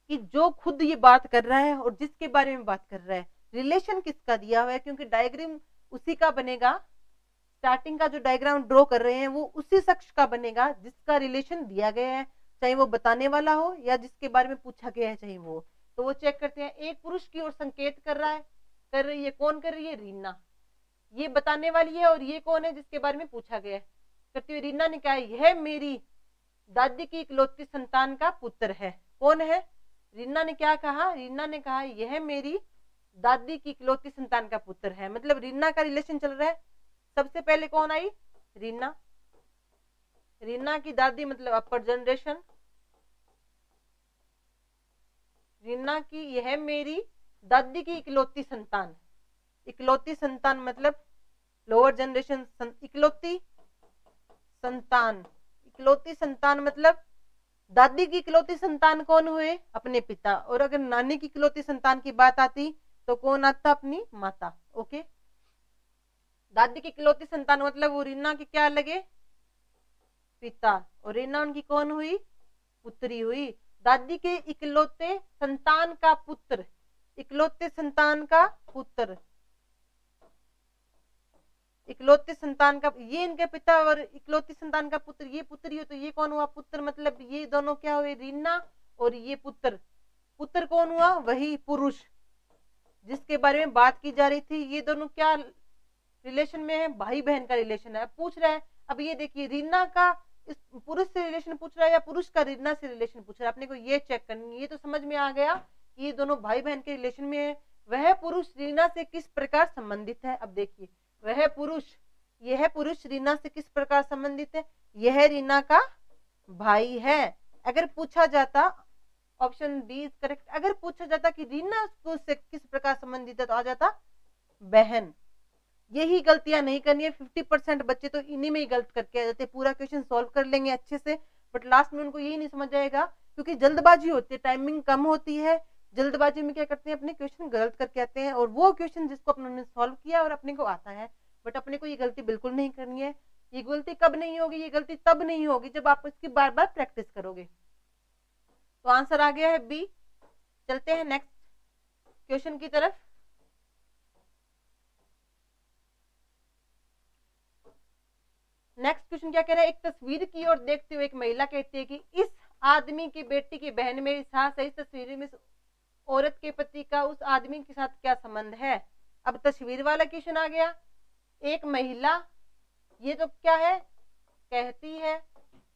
कि जो खुद ये बात कर रहा है और जिसके बारे में बात कर रहा है, रिलेशन किसका दिया हुआ है, क्योंकि डायग्राम उसी का बनेगा। स्टार्टिंग का जो डायग्राम ड्रॉ कर रहे हैं वो उसी शख्स का बनेगा जिसका रिलेशन दिया गया है, चाहे वो बताने वाला हो या जिसके बारे में पूछा गया है चाहे वो। तो वो चेक करते हैं, एक पुरुष की ओर संकेत कर रही है, कौन कर रही है, रीना। ये बताने वाली है, और ये कौन है जिसके बारे में पूछा गया है, करती हुई रीना ने कहा, यह मेरी दादी की इकलौती संतान का पुत्र है। कौन है, रीना ने क्या कहा, रीना ने कहा यह मेरी दादी की इकलौती संतान का पुत्र है। मतलब रीना का रिलेशन चल रहा है। सबसे पहले कौन आई, रीना। रीना की दादी मतलब अपर जनरेशन। रीना की यह मेरी दादी की इकलौती संतान। इकलौती संतान मतलब लोअर जनरेशन। इकलौती संतान, इकलौती संतान मतलब दादी की इकलौती संतान कौन हुए, अपने पिता। और अगर नानी की इकलौती संतान की बात आती तो कौन आता, अपनी माता। ओके, दादी की इकलौती संतान मतलब वो रीना की क्या लगे, पिता, और रीना उनकी कौन हुई, पुत्री हुई। दादी के इकलौते संतान का पुत्र, इकलौते संतान का पुत्र, इकलौते संतान का, ये इनके पिता और इकलौती संतान का पुत्र, ये पुत्री हो, तो ये कौन हुआ, पुत्र। मतलब ये दोनों क्या हुए, रीना और ये पुत्र। पुत्र कौन हुआ, वही पुरुष जिसके बारे में बात की जा रही थी। ये दोनों क्या रिलेशन में है, भाई बहन का रिलेशन है। पूछ रहा है, अब ये देखिए रीना का इस पुरुष से रिलेशन पूछ रहा है या पुरुष का रीना से रिलेशन पूछ रहा है, अपने को ये चेक करनी है। ये तो समझ में आ गया कि ये दोनों भाई बहन के रिलेशन में है। वह पुरुष रीना से किस प्रकार संबंधित है। अब देखिए, वह पुरुष, यह पुरुष रीना से किस प्रकार संबंधित है, यह रीना का भाई है। अगर पूछा जाता, ऑप्शन बी इज करेक्ट, अगर पूछा जाता कि रीना से किस प्रकार संबंधित है तो आ जाता बहन। यही गलतियां नहीं करनी है। 50% बच्चे तो इन्हीं में ही गलत करके आ जाते हैं। पूरा क्वेश्चन सॉल्व कर लेंगे अच्छे से, बट लास्ट में उनको यही नहीं समझ आएगा, क्योंकि जल्दबाजी होती है, टाइमिंग कम होती है। जल्दबाजी में क्या करते हैं, अपने क्वेश्चन गलत करके आते हैं। और वो क्वेश्चन जिसको अपने सॉल्व किया और अपने को आता है, बट अपने को ये गलती बिल्कुल नहीं करनी है। ये गलती कब नहीं होगी, ये गलती तब नहीं होगी जब आप इसकी बार बार प्रैक्टिस करोगे। तो आंसर आ गया है बी। चलते हैं नेक्स्ट क्वेश्चन की तरफ। नेक्स्ट क्वेश्चन क्या कह रहा है, एक तस्वीर की ओर देखते हुए एक महिला कहती है कि इस आदमी की बेटी की बहन मेरी सास है। इस तस्वीर में औरत के पति का उस आदमी के साथ क्या संबंध है। अब तस्वीर वाला क्वेश्चन आ गया। एक महिला, ये तो क्या है, कहती है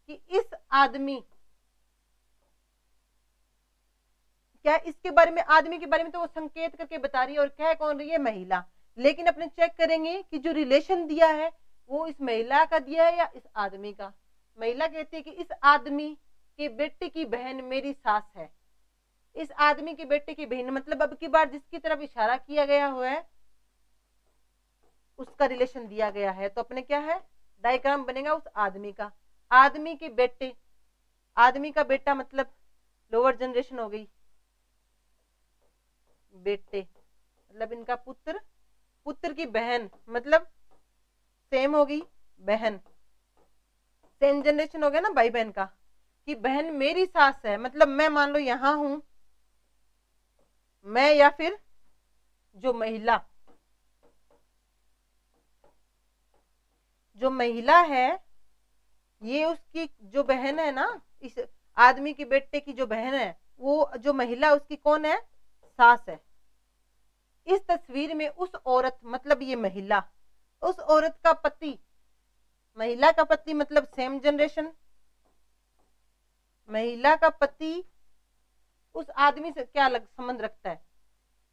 कि इस आदमी, क्या इसके बारे में, आदमी के बारे में तो वो संकेत करके बता रही है, और क्या कौन रही है, महिला। लेकिन अपने चेक करेंगे कि जो रिलेशन दिया है वो इस महिला का दिया है या इस आदमी का। महिला कहती है कि इस आदमी के बेटे की बहन मेरी सास है। इस आदमी के बेटे की बहन मतलब अब की बार जिसकी तरफ इशारा किया गया हुआ है उसका रिलेशन दिया गया है। तो अपने क्या है, डायग्राम बनेगा उस आदमी का। आदमी के बेटे, आदमी का बेटा मतलब लोअर जनरेशन हो गई, बेटे मतलब इनका पुत्र, पुत्र की बहन मतलब सेम हो गई बहन, सेम जनरेशन हो गया ना भाई बहन का, कि बहन मेरी सास है। मतलब मैं मान लो यहां हूं, मैं या फिर जो महिला, जो महिला है ये उसकी जो बहन है ना, इस आदमी के बेटे की जो बहन है वो जो महिला उसकी कौन है, सास है। इस तस्वीर में उस औरत मतलब ये महिला, उस औरत का पति, महिला का पति मतलब सेम जनरेशन, महिला का पति उस आदमी से क्या अलग संबंध रखता है,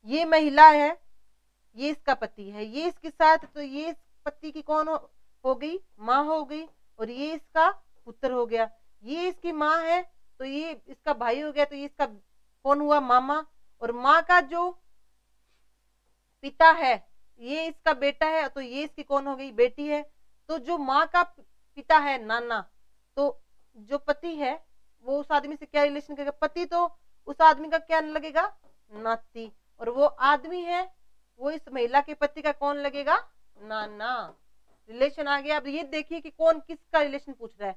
ये महिला है, ये इसका पति है, ये इसके साथ, तो ये इस पति की कौन हो गई, माँ हो गई, और ये इसका पुत्र हो गया। ये इसकी माँ है तो ये इसका भाई हो गया, तो ये इसका कौन हुआ, मामा। और माँ का जो पिता है ये इसका बेटा है, तो ये इसकी कौन हो गई, बेटी है। तो जो माँ का पिता है नाना, तो जो पति है वो उस आदमी से क्या रिलेशन करेगा, पति तो उस आदमी का क्या लगेगा, नाती, और वो आदमी है वो इस महिला के पति का कौन लगेगा, नाना। रिलेशन आ गया। अब ये देखिए कि कौन किसका रिलेशन पूछ रहा है,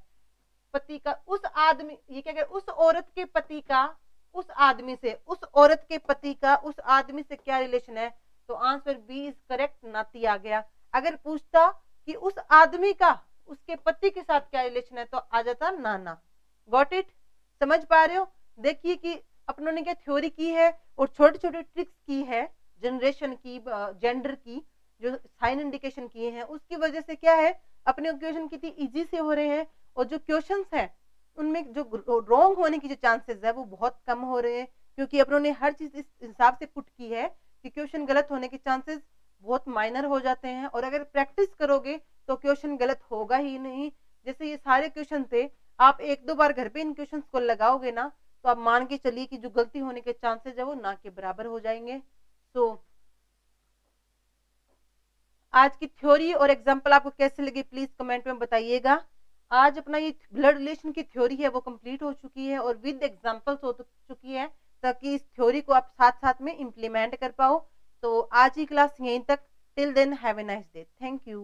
पति का उस आदमी, ये क्या कह, उस औरत के पति का उस आदमी से, उस औरत के पति का उस आदमी से क्या रिलेशन है, तो आंसर बी इज करेक्ट, नाती आ गया। अगर पूछता कि उस आदमी का उसके पति के साथ क्या रिलेशन है, तो आ जाता नाना। गॉट इट, समझ पा रहे हो। देखिए कि अपनों ने क्या थ्योरी की है और छोटे छोटे ट्रिक्स की है, जनरेशन की, जेंडर की, जो साइन इंडिकेशन किए हैं, उसकी वजह से क्या है, अपने क्वेश्चन कितनी इजी से हो रहे हैं, और जो क्वेश्चंस है उनमें जो रॉन्ग होने की जो चांसेस है वो बहुत कम हो रहे हैं, क्योंकि अपनों ने हर चीज इस हिसाब से पुट की है कि क्वेश्चन गलत होने के चांसेस बहुत माइनर हो जाते हैं। और अगर प्रैक्टिस करोगे तो क्वेश्चन गलत होगा ही नहीं। जैसे ये सारे क्वेश्चन थे, आप एक दो बार घर पे इन क्वेश्चंस को लगाओगे ना, तो आप मान के चलिए कि जो गलती होने के चांसेस है वो ना के बराबर हो जाएंगे। तो आज की थ्योरी और एग्जांपल आपको कैसे लगी प्लीज कमेंट में बताइएगा। आज अपना ये ब्लड रिलेशन की थ्योरी है वो कंप्लीट हो चुकी है और विद एग्जांपल्स हो चुकी है, ताकि इस थ्योरी को आप साथ साथ में इंप्लीमेंट कर पाओ। तो आज की क्लास यहीं तक। Till then have a nice day. Thank you.